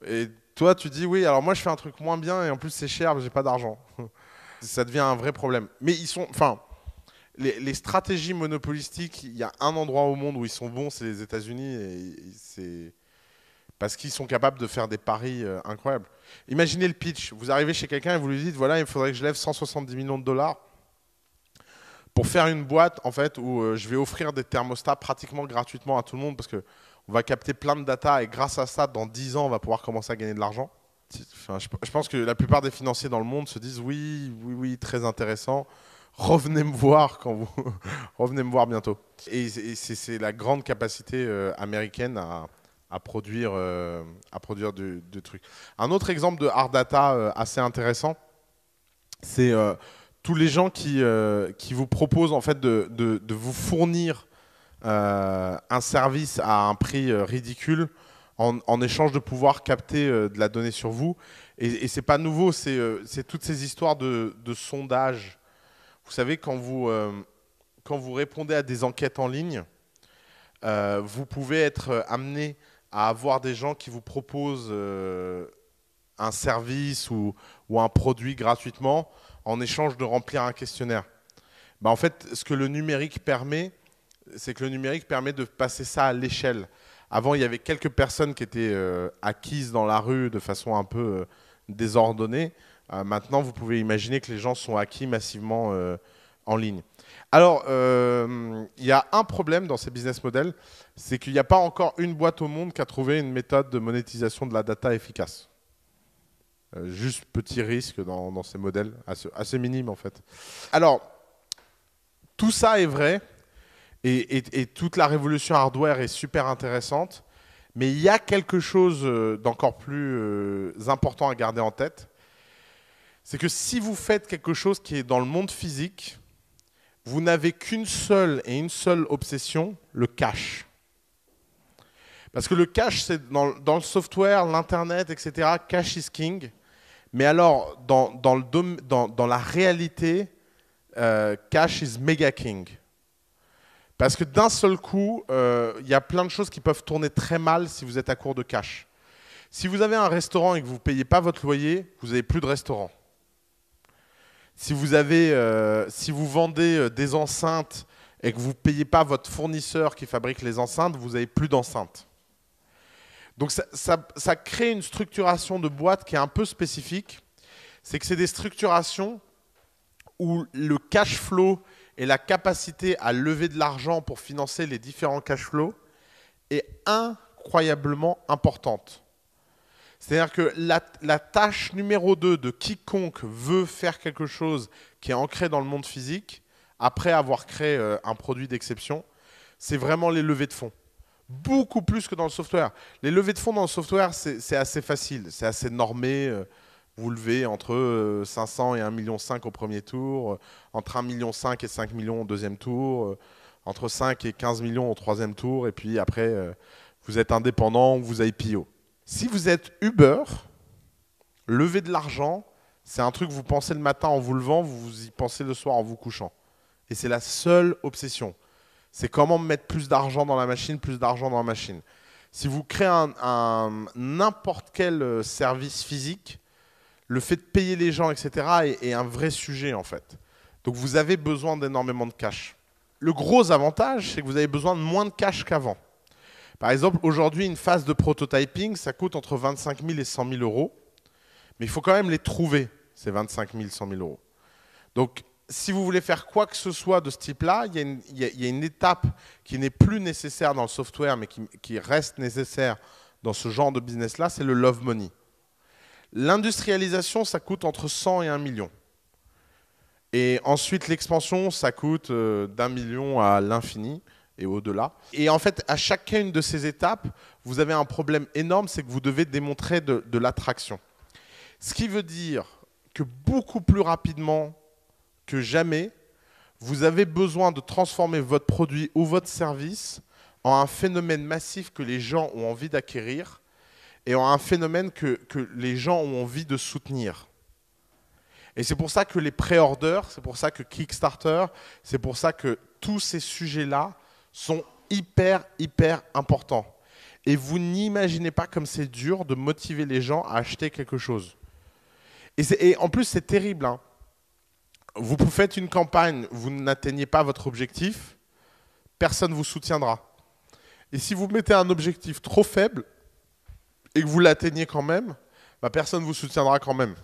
et toi, tu dis, oui, alors moi, je fais un truc moins bien et en plus, c'est cher, mais j'ai pas d'argent. Ça devient un vrai problème. Mais ils sont, enfin, les stratégies monopolistiques, il y a un endroit au monde où ils sont bons, c'est les États-Unis, et c'est parce qu'ils sont capables de faire des paris incroyables. Imaginez le pitch. Vous arrivez chez quelqu'un et vous lui dites, voilà, il faudrait que je lève 170 millions de dollars pour faire une boîte en fait où je vais offrir des thermostats pratiquement gratuitement à tout le monde parce que on va capter plein de data et grâce à ça, dans 10 ans, on va pouvoir commencer à gagner de l'argent. Enfin, je pense que la plupart des financiers dans le monde se disent oui, oui, oui, très intéressant. Revenez me voir quand vous revenez me voir bientôt. Et c'est la grande capacité américaine à produire du truc. Un autre exemple de hard data assez intéressant, c'est tous les gens qui vous proposent en fait de vous fournir un service à un prix ridicule en échange de pouvoir capter de la donnée sur vous. Et c'est pas nouveau, c'est toutes ces histoires de sondage. Vous savez, quand vous répondez à des enquêtes en ligne, vous pouvez être amené à avoir des gens qui vous proposent un service ou un produit gratuitement en échange de remplir un questionnaire. Ben, en fait, ce que le numérique permet, c'est que le numérique permet de passer ça à l'échelle. Avant, il y avait quelques personnes qui étaient acquises dans la rue de façon un peu désordonnée. Maintenant, vous pouvez imaginer que les gens sont acquis massivement en ligne. Alors, il y a un problème dans ces business models, c'est qu'il n'y a pas encore une boîte au monde qui a trouvé une méthode de monétisation de la data efficace. Juste petit risque dans ces modèles, assez minime en fait. Alors, tout ça est vrai, et toute la révolution hardware est super intéressante, mais il y a quelque chose d'encore plus important à garder en tête, c'est que si vous faites quelque chose qui est dans le monde physique, vous n'avez qu'une seule obsession, le cash. Parce que le cash, c'est dans le software, l'internet, etc., cash is king. Mais alors, dans la réalité, cash is mega king. Parce que d'un seul coup, il y a plein de choses qui peuvent tourner très mal si vous êtes à court de cash. Si vous avez un restaurant et que vous ne payez pas votre loyer, vous n'avez plus de restaurant. Si vous vendez des enceintes et que vous ne payez pas votre fournisseur qui fabrique les enceintes, vous n'avez plus d'enceintes. Donc ça crée une structuration de boîte qui est un peu spécifique. C'est que c'est des structurations où le cash flow et la capacité à lever de l'argent pour financer les différents cash flows est incroyablement importante. C'est-à-dire que la tâche numéro 2 de quiconque veut faire quelque chose qui est ancré dans le monde physique, après avoir créé un produit d'exception, c'est vraiment les levées de fonds. Beaucoup plus que dans le software. Les levées de fonds dans le software, c'est assez facile, c'est assez normé. Vous levez entre 500 et 1,5 million au premier tour, entre 1,5 million et 5 millions au deuxième tour, entre 5 et 15 millions au troisième tour, et puis après, vous êtes indépendant, vous IPO. Si vous êtes Uber, lever de l'argent, c'est un truc que vous pensez le matin en vous levant, vous y pensez le soir en vous couchant. Et c'est la seule obsession. C'est comment mettre plus d'argent dans la machine, plus d'argent dans la machine. Si vous créez n'importe quel service physique, le fait de payer les gens, etc., est un vrai sujet en fait. Donc vous avez besoin d'énormément de cash. Le gros avantage, c'est que vous avez besoin de moins de cash qu'avant. Par exemple, aujourd'hui, une phase de prototyping, ça coûte entre 25 000 et 100 000 euros. Mais il faut quand même les trouver, ces 25 000, 100 000 euros. Donc, si vous voulez faire quoi que ce soit de ce type-là, il y a une étape qui n'est plus nécessaire dans le software, mais qui reste nécessaire dans ce genre de business-là, c'est le love money. L'industrialisation, ça coûte entre 100 et 1 million. Et ensuite, l'expansion, ça coûte d'1 million à l'infini et au-delà. Et en fait, à chacune de ces étapes, vous avez un problème énorme, c'est que vous devez démontrer de l'attraction. Ce qui veut dire que beaucoup plus rapidement que jamais, vous avez besoin de transformer votre produit ou votre service en un phénomène massif que les gens ont envie d'acquérir et en un phénomène que les gens ont envie de soutenir. Et c'est pour ça que les pré-orders, c'est pour ça que Kickstarter, c'est pour ça que tous ces sujets-là sont hyper, hyper importants. Et vous n'imaginez pas comme c'est dur de motiver les gens à acheter quelque chose. Et en plus, c'est terrible. Hein. Vous faites une campagne, vous n'atteignez pas votre objectif, personne ne vous soutiendra. Et si vous mettez un objectif trop faible et que vous l'atteignez quand même, bah personne ne vous soutiendra quand même.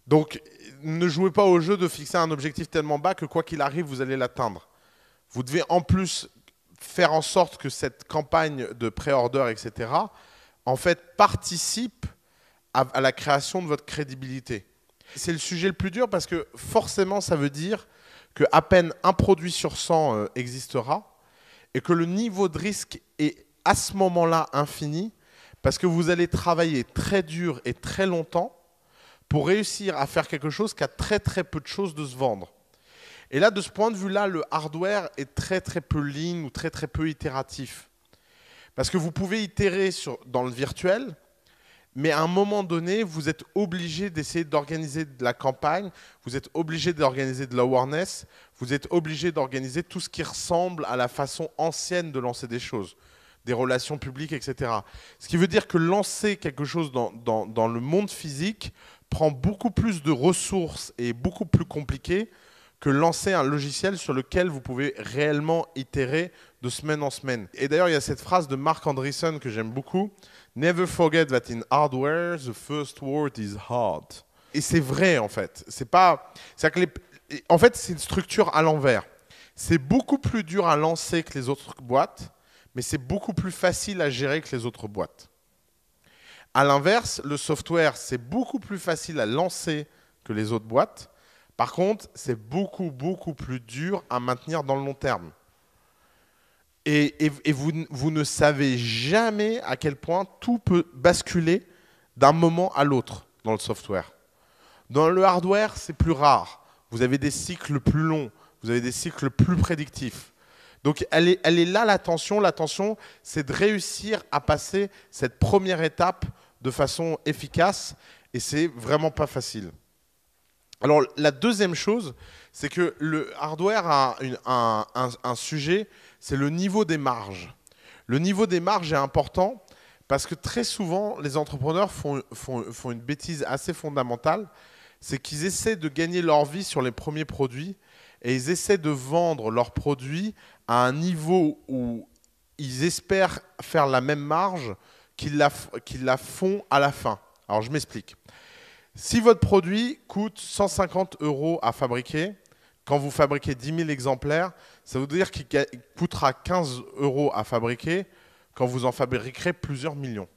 Donc, ne jouez pas au jeu de fixer un objectif tellement bas que quoi qu'il arrive, vous allez l'atteindre. Vous devez en plus faire en sorte que cette campagne de pré-order, etc., en fait, participe à la création de votre crédibilité. C'est le sujet le plus dur parce que forcément, ça veut dire qu'à peine un produit sur 100 existera et que le niveau de risque est à ce moment-là infini parce que vous allez travailler très dur et très longtemps pour réussir à faire quelque chose qui a très très peu de chances de se vendre. Et là, de ce point de vue-là, le hardware est très très peu lean ou très très peu itératif. Parce que vous pouvez itérer dans le virtuel, mais à un moment donné, vous êtes obligé d'essayer d'organiser de la campagne, vous êtes obligé d'organiser de l'awareness, vous êtes obligé d'organiser tout ce qui ressemble à la façon ancienne de lancer des choses, des relations publiques, etc. Ce qui veut dire que lancer quelque chose dans le monde physique prend beaucoup plus de ressources et est beaucoup plus compliqué que lancer un logiciel sur lequel vous pouvez réellement itérer de semaine en semaine. Et d'ailleurs, il y a cette phrase de Mark Andreessen que j'aime beaucoup. Never forget that in hardware, the first word is hard. Et c'est vrai, en fait. En fait, c'est une structure à l'envers. C'est beaucoup plus dur à lancer que les autres boîtes, mais c'est beaucoup plus facile à gérer que les autres boîtes. À l'inverse, le software, c'est beaucoup plus facile à lancer que les autres boîtes. Par contre, c'est beaucoup, beaucoup plus dur à maintenir dans le long terme. Et vous ne savez jamais à quel point tout peut basculer d'un moment à l'autre dans le software. Dans le hardware, c'est plus rare. Vous avez des cycles plus longs, vous avez des cycles plus prédictifs. Donc, elle est là la tension. La tension, c'est de réussir à passer cette première étape de façon efficace. Et c'est vraiment pas facile. Alors, la deuxième chose, c'est que le hardware a un sujet, c'est le niveau des marges. Le niveau des marges est important parce que très souvent, les entrepreneurs font une bêtise assez fondamentale, c'est qu'ils essaient de gagner leur vie sur les premiers produits et ils essaient de vendre leurs produits à un niveau où ils espèrent faire la même marge qu'ils la font à la fin. Alors, je m'explique. Si votre produit coûte 150 € à fabriquer, quand vous fabriquez 10 000 exemplaires, ça veut dire qu'il coûtera 15 € à fabriquer quand vous en fabriquerez plusieurs millions.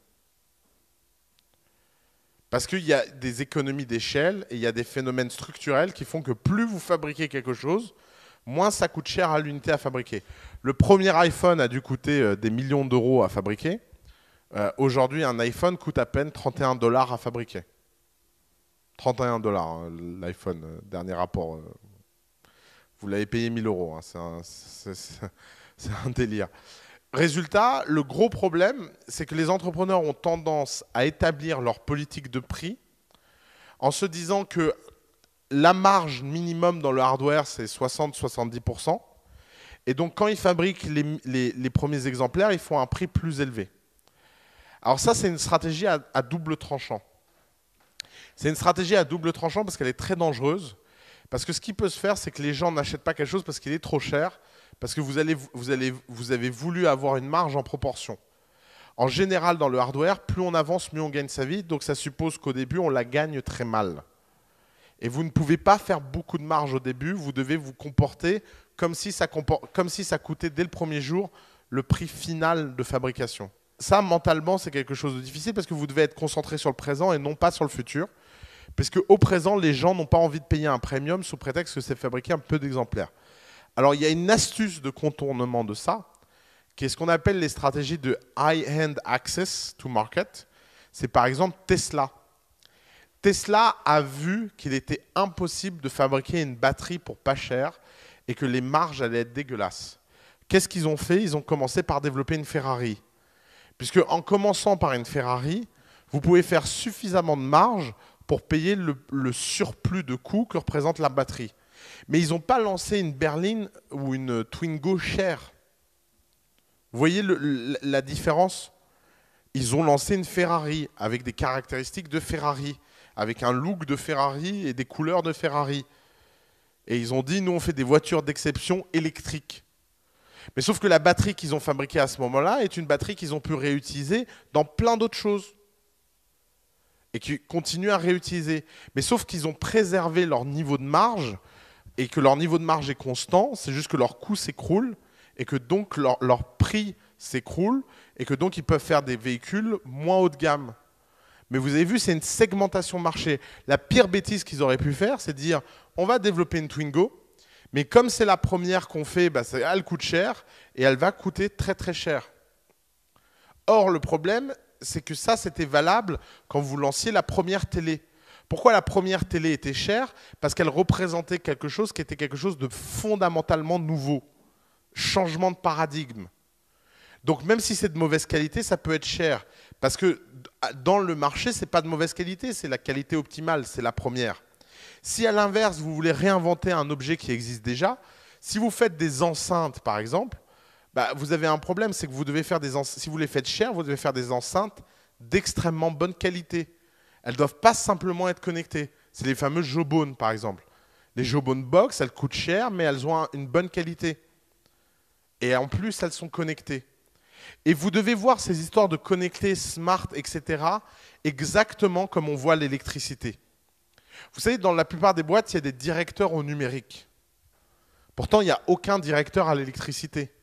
Parce qu'il y a des économies d'échelle et il y a des phénomènes structurels qui font que plus vous fabriquez quelque chose, moins ça coûte cher à l'unité à fabriquer. Le premier iPhone a dû coûter des millions d'euros à fabriquer. Aujourd'hui, un iPhone coûte à peine 31 $ à fabriquer. 31 $, hein, l'iPhone, dernier rapport. Vous l'avez payé 1000 €. Hein, c'est un délire. Résultat, le gros problème, c'est que les entrepreneurs ont tendance à établir leur politique de prix en se disant que la marge minimum dans le hardware, c'est 60-70%. Et donc, quand ils fabriquent les premiers exemplaires, ils font un prix plus élevé. Alors ça, c'est une stratégie à double tranchant. C'est une stratégie à double tranchant parce qu'elle est très dangereuse. Parce que ce qui peut se faire, c'est que les gens n'achètent pas quelque chose parce qu'il est trop cher, parce que vous avez voulu avoir une marge en proportion. En général, dans le hardware, plus on avance, mieux on gagne sa vie. Donc ça suppose qu'au début, on la gagne très mal. Et vous ne pouvez pas faire beaucoup de marge au début. Vous devez vous comporter comme si ça coûtait dès le premier jour le prix final de fabrication. Ça, mentalement, c'est quelque chose de difficile parce que vous devez être concentré sur le présent et non pas sur le futur. Parce qu'au présent, les gens n'ont pas envie de payer un premium sous prétexte que c'est fabriqué un peu d'exemplaires. Alors, il y a une astuce de contournement de ça, qui est ce qu'on appelle les stratégies de high-end access to market. C'est par exemple Tesla. Tesla a vu qu'il était impossible de fabriquer une batterie pour pas cher et que les marges allaient être dégueulasses. Qu'est-ce qu'ils ont fait? Ils ont commencé par développer une Ferrari. Puisque en commençant par une Ferrari, vous pouvez faire suffisamment de marge pour payer le surplus de coûts que représente la batterie. Mais ils n'ont pas lancé une berline ou une Twingo chère. Vous voyez la différence? Ils ont lancé une Ferrari avec des caractéristiques de Ferrari, avec un look de Ferrari et des couleurs de Ferrari. Et ils ont dit, nous on fait des voitures d'exception électriques. Mais sauf que la batterie qu'ils ont fabriquée à ce moment-là est une batterie qu'ils ont pu réutiliser dans plein d'autres choses. Et qui continuent à réutiliser. Mais sauf qu'ils ont préservé leur niveau de marge et que leur niveau de marge est constant, c'est juste que leur coût s'écroule et que donc leur prix s'écroule et que donc ils peuvent faire des véhicules moins haut de gamme. Mais vous avez vu, c'est une segmentation marché. La pire bêtise qu'ils auraient pu faire, c'est de dire on va développer une Twingo, mais comme c'est la première qu'on fait, elle coûte cher et elle va coûter très très cher. Or, le problème, c'est que ça, c'était valable quand vous lanciez la première télé. Pourquoi la première télé était chère? Parce qu'elle représentait quelque chose qui était quelque chose de fondamentalement nouveau. Changement de paradigme. Donc même si c'est de mauvaise qualité, ça peut être cher. Parce que dans le marché, ce n'est pas de mauvaise qualité, c'est la qualité optimale, c'est la première. Si à l'inverse, vous voulez réinventer un objet qui existe déjà, si vous faites des enceintes par exemple, vous avez un problème, c'est que vous devez faire si vous les faites chères, vous devez faire des enceintes d'extrêmement bonne qualité. Elles ne doivent pas simplement être connectées. C'est les fameux Jawbone, par exemple. Les Jawbone Box, elles coûtent cher, mais elles ont une bonne qualité. Et en plus, elles sont connectées. Et vous devez voir ces histoires de connecter, smart, etc., exactement comme on voit l'électricité. Vous savez, dans la plupart des boîtes, il y a des directeurs au numérique. Pourtant, il n'y a aucun directeur à l'électricité.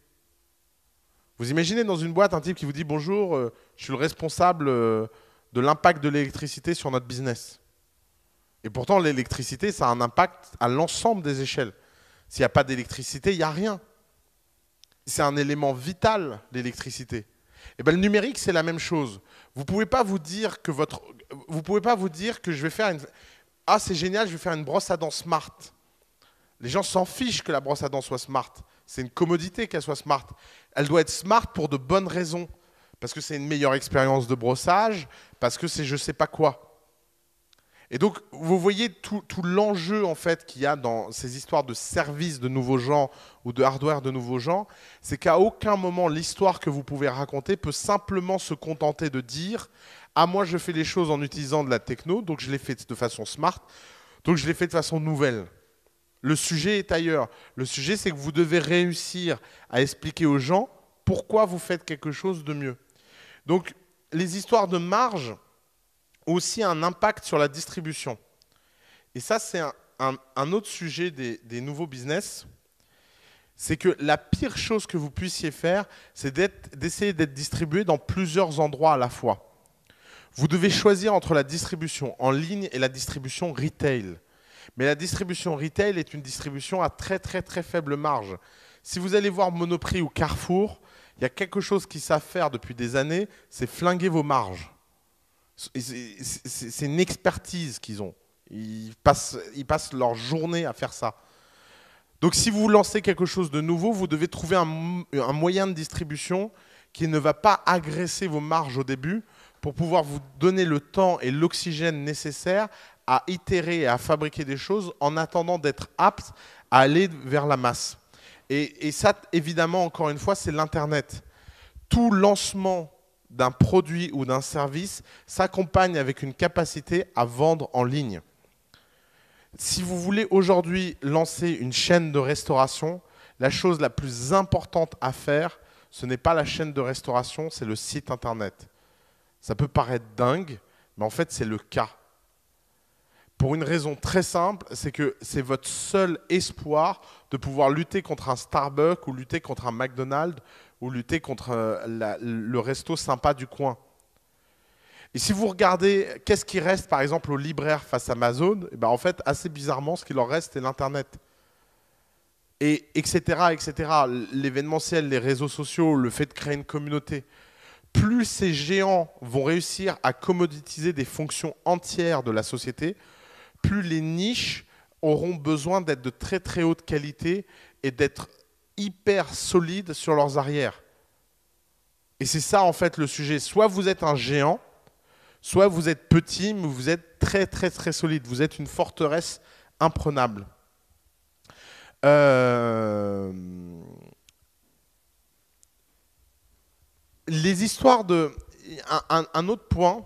Vous imaginez dans une boîte un type qui vous dit « Bonjour, je suis le responsable de l'impact de l'électricité sur notre business. » Et pourtant, l'électricité, ça a un impact à l'ensemble des échelles. S'il n'y a pas d'électricité, il n'y a rien. C'est un élément vital, l'électricité. Et le numérique, c'est la même chose. Vous ne pouvez pas vous dire que je vais faire une... Ah, c'est génial, je vais faire une brosse à dents smart. Les gens s'en fichent que la brosse à dents soit smart. C'est une commodité qu'elle soit smart. Elle doit être smart pour de bonnes raisons. Parce que c'est une meilleure expérience de brossage, parce que c'est je ne sais pas quoi. Et donc, vous voyez tout l'enjeu en fait qu'il y a dans ces histoires de services de nouveaux genres ou de hardware de nouveaux genres, c'est qu'à aucun moment l'histoire que vous pouvez raconter peut simplement se contenter de dire « Ah, moi je fais les choses en utilisant de la techno, donc je les fais de façon smart, donc je les fais de façon nouvelle ». Le sujet est ailleurs. Le sujet, c'est que vous devez réussir à expliquer aux gens pourquoi vous faites quelque chose de mieux. Donc, les histoires de marge ont aussi un impact sur la distribution. Et ça, c'est un autre sujet des nouveaux business. C'est que la pire chose que vous puissiez faire, c'est d'essayer d'être distribué dans plusieurs endroits à la fois. Vous devez choisir entre la distribution en ligne et la distribution retail. Mais la distribution retail est une distribution à très très très faible marge. Si vous allez voir Monoprix ou Carrefour, Il y a quelque chose qu'ils savent faire depuis des années, c'est flinguer vos marges. C'est une expertise qu'ils ont. Ils passent leur journée à faire ça. Donc si vous lancez quelque chose de nouveau, vous devez trouver un moyen de distribution qui ne va pas agresser vos marges au début pour pouvoir vous donner le temps et l'oxygène nécessaire à itérer et à fabriquer des choses en attendant d'être apte à aller vers la masse. Et ça, évidemment, encore une fois, c'est l'Internet. Tout lancement d'un produit ou d'un service s'accompagne avec une capacité à vendre en ligne. Si vous voulez aujourd'hui lancer une chaîne de restauration, la chose la plus importante à faire, ce n'est pas la chaîne de restauration, c'est le site Internet. Ça peut paraître dingue, mais en fait, c'est le cas. Pour une raison très simple, c'est que c'est votre seul espoir de pouvoir lutter contre un Starbucks ou lutter contre un McDonald's ou lutter contre le resto sympa du coin. Et si vous regardez qu'est-ce qui reste par exemple aux libraires face à Amazon, et ben en fait, assez bizarrement, ce qui leur reste, c'est l'Internet. Et etc., etc. L'événementiel, les réseaux sociaux, le fait de créer une communauté. Plus ces géants vont réussir à commoditiser des fonctions entières de la société, plus les niches auront besoin d'être de très très haute qualité et d'être hyper solides sur leurs arrières. Et c'est ça en fait le sujet. Soit vous êtes un géant, soit vous êtes petit, mais vous êtes très très très solide. Vous êtes une forteresse imprenable. Les histoires de... Un autre point,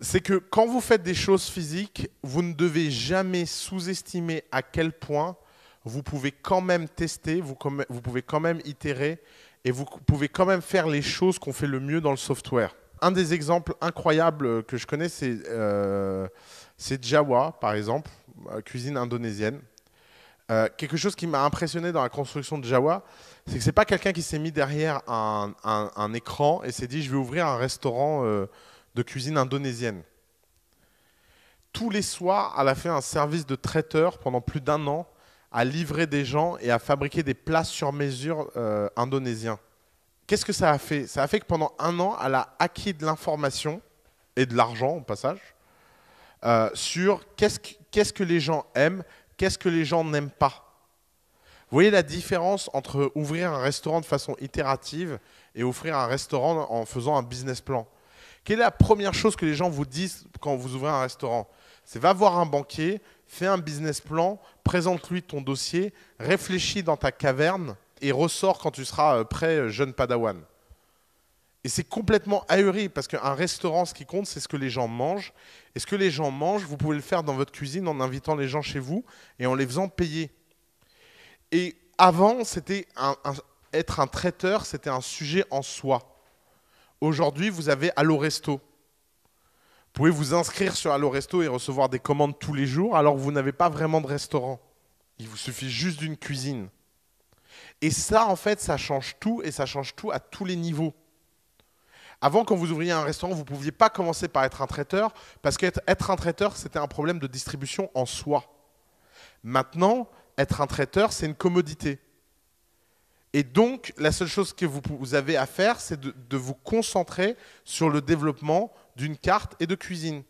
c'est que quand vous faites des choses physiques, vous ne devez jamais sous-estimer à quel point vous pouvez quand même tester, vous pouvez quand même itérer et vous pouvez quand même faire les choses qu'on fait le mieux dans le software. Un des exemples incroyables que je connais, c'est Jawa, par exemple, cuisine indonésienne. Quelque chose qui m'a impressionné dans la construction de Jawa, c'est que ce n'est pas quelqu'un qui s'est mis derrière un écran et s'est dit « je vais ouvrir un restaurant de cuisine indonésienne ». Tous les soirs, elle a fait un service de traiteur pendant plus d'1 an, à livrer des gens et à fabriquer des plats sur mesure indonésiens. Qu'est-ce que ça a fait? Ça a fait que pendant 1 an, elle a acquis de l'information et de l'argent au passage sur qu'est-ce que les gens aiment, qu'est-ce que les gens n'aiment pas. Vous voyez la différence entre ouvrir un restaurant de façon itérative et ouvrir un restaurant en faisant un business plan. Quelle est la première chose que les gens vous disent quand vous ouvrez un restaurant? C'est va voir un banquier, fais un business plan, présente-lui ton dossier, réfléchis dans ta caverne et ressors quand tu seras prêt, jeune padawan. Et c'est complètement ahuri parce qu'un restaurant, ce qui compte, c'est ce que les gens mangent. Et ce que les gens mangent, vous pouvez le faire dans votre cuisine en invitant les gens chez vous et en les faisant payer. Et avant, être un traiteur, c'était un sujet en soi. Aujourd'hui, vous avez Allo Resto. Vous pouvez vous inscrire sur Allo Resto et recevoir des commandes tous les jours alors que vous n'avez pas vraiment de restaurant. Il vous suffit juste d'une cuisine. Et ça, en fait, ça change tout et ça change tout à tous les niveaux. Avant, quand vous ouvriez un restaurant, vous ne pouviez pas commencer par être un traiteur parce qu'être un traiteur, c'était un problème de distribution en soi. Maintenant, être un traiteur, c'est une commodité. Et donc, la seule chose que vous avez à faire, c'est de vous concentrer sur le développement d'une carte et de cuisine.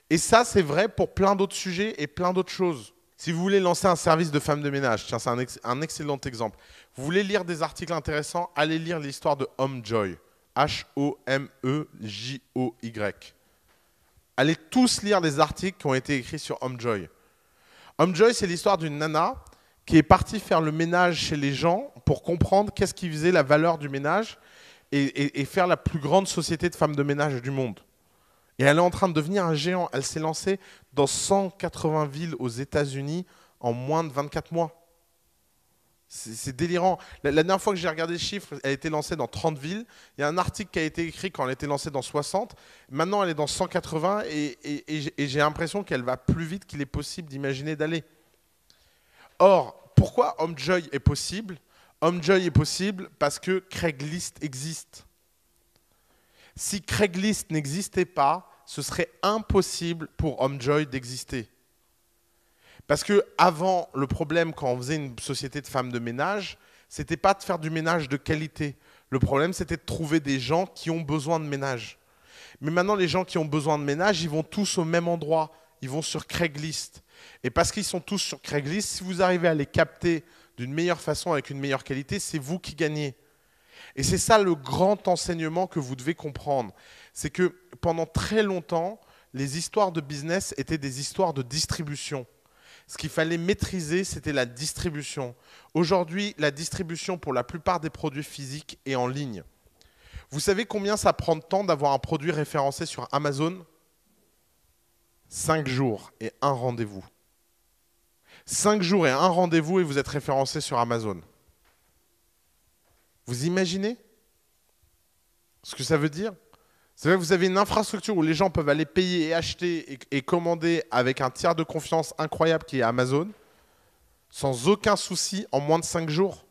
Et ça, c'est vrai pour plein d'autres sujets et plein d'autres choses. Si vous voulez lancer un service de femme de ménage, tiens, c'est un excellent exemple. Vous voulez lire des articles intéressants, allez lire l'histoire de Homejoy. H-O-M-E-J-O-Y. Allez tous lire les articles qui ont été écrits sur Homejoy. Homejoy, c'est l'histoire d'une nana qui est partie faire le ménage chez les gens pour comprendre qu'est-ce qui faisait la valeur du ménage et faire la plus grande société de femmes de ménage du monde. Et elle est en train de devenir un géant. Elle s'est lancée dans 180 villes aux États-Unis en moins de 24 mois. C'est délirant. La dernière fois que j'ai regardé les chiffres, elle a été lancée dans 30 villes. Il y a un article qui a été écrit quand elle a été lancée dans 60. Maintenant, elle est dans 180 et j'ai l'impression qu'elle va plus vite qu'il est possible d'imaginer d'aller. Or, pourquoi Homejoy est possible? Homejoy est possible parce que Craigslist existe. Si Craigslist n'existait pas, ce serait impossible pour Homejoy d'exister. Parce que avant, le problème quand on faisait une société de femmes de ménage, c'était pas de faire du ménage de qualité. Le problème, c'était de trouver des gens qui ont besoin de ménage. Mais maintenant, les gens qui ont besoin de ménage, ils vont tous au même endroit. Ils vont sur Craigslist. Et parce qu'ils sont tous sur Craigslist, si vous arrivez à les capter d'une meilleure façon, avec une meilleure qualité, c'est vous qui gagnez. Et c'est ça le grand enseignement que vous devez comprendre. C'est que pendant très longtemps, les histoires de business étaient des histoires de distribution. Ce qu'il fallait maîtriser, c'était la distribution. Aujourd'hui, la distribution pour la plupart des produits physiques est en ligne. Vous savez combien ça prend de temps d'avoir un produit référencé sur Amazon ? 5 jours et un rendez-vous. 5 jours et un rendez-vous et vous êtes référencé sur Amazon. Vous imaginez ce que ça veut dire? C'est vrai que vous avez une infrastructure où les gens peuvent aller payer et acheter et commander avec un tiers de confiance incroyable qui est Amazon, sans aucun souci, en moins de 5 jours.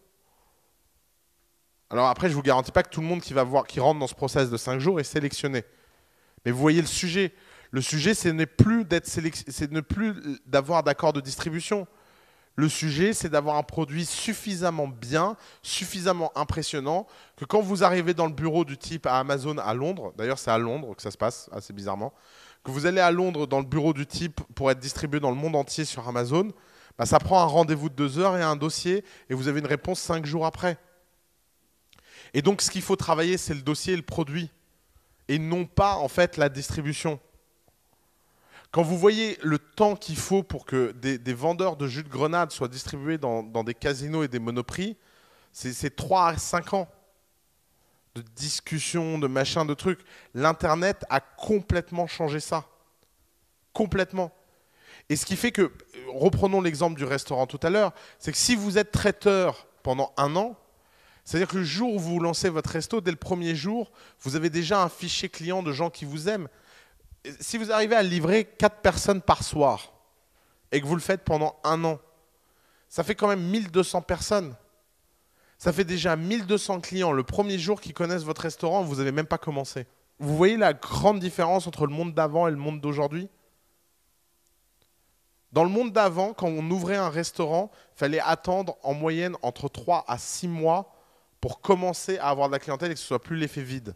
Alors après, je ne vous garantis pas que tout le monde qui rentre dans ce process de 5 jours est sélectionné. Mais vous voyez le sujet. Le sujet, c'est ne plus d'avoir d'accord de distribution. Le sujet, c'est d'avoir un produit suffisamment bien, suffisamment impressionnant, que quand vous arrivez dans le bureau du type à Amazon à Londres, d'ailleurs c'est à Londres que ça se passe, assez bizarrement, que vous allez à Londres dans le bureau du type pour être distribué dans le monde entier sur Amazon, bah, ça prend un rendez-vous de 2 heures et un dossier, et vous avez une réponse 5 jours après. Et donc ce qu'il faut travailler, c'est le dossier et le produit, et non pas en fait la distribution. Quand vous voyez le temps qu'il faut pour que des vendeurs de jus de grenade soient distribués dans des casinos et des monoprix, c'est 3 à 5 ans de discussion, de machin, de trucs. L'Internet a complètement changé ça. Complètement. Et ce qui fait que, reprenons l'exemple du restaurant tout à l'heure, c'est que si vous êtes traiteur pendant 1 an, c'est-à-dire que le jour où vous lancez votre resto, dès le premier jour, vous avez déjà un fichier client de gens qui vous aiment. Si vous arrivez à livrer 4 personnes par soir et que vous le faites pendant 1 an, ça fait quand même 1200 personnes. Ça fait déjà 1200 clients le premier jour qui connaissent votre restaurant, vous n'avez même pas commencé. Vous voyez la grande différence entre le monde d'avant et le monde d'aujourd'hui ? Dans le monde d'avant, quand on ouvrait un restaurant, il fallait attendre en moyenne entre 3 à 6 mois pour commencer à avoir de la clientèle et que ce ne soit plus l'effet vide.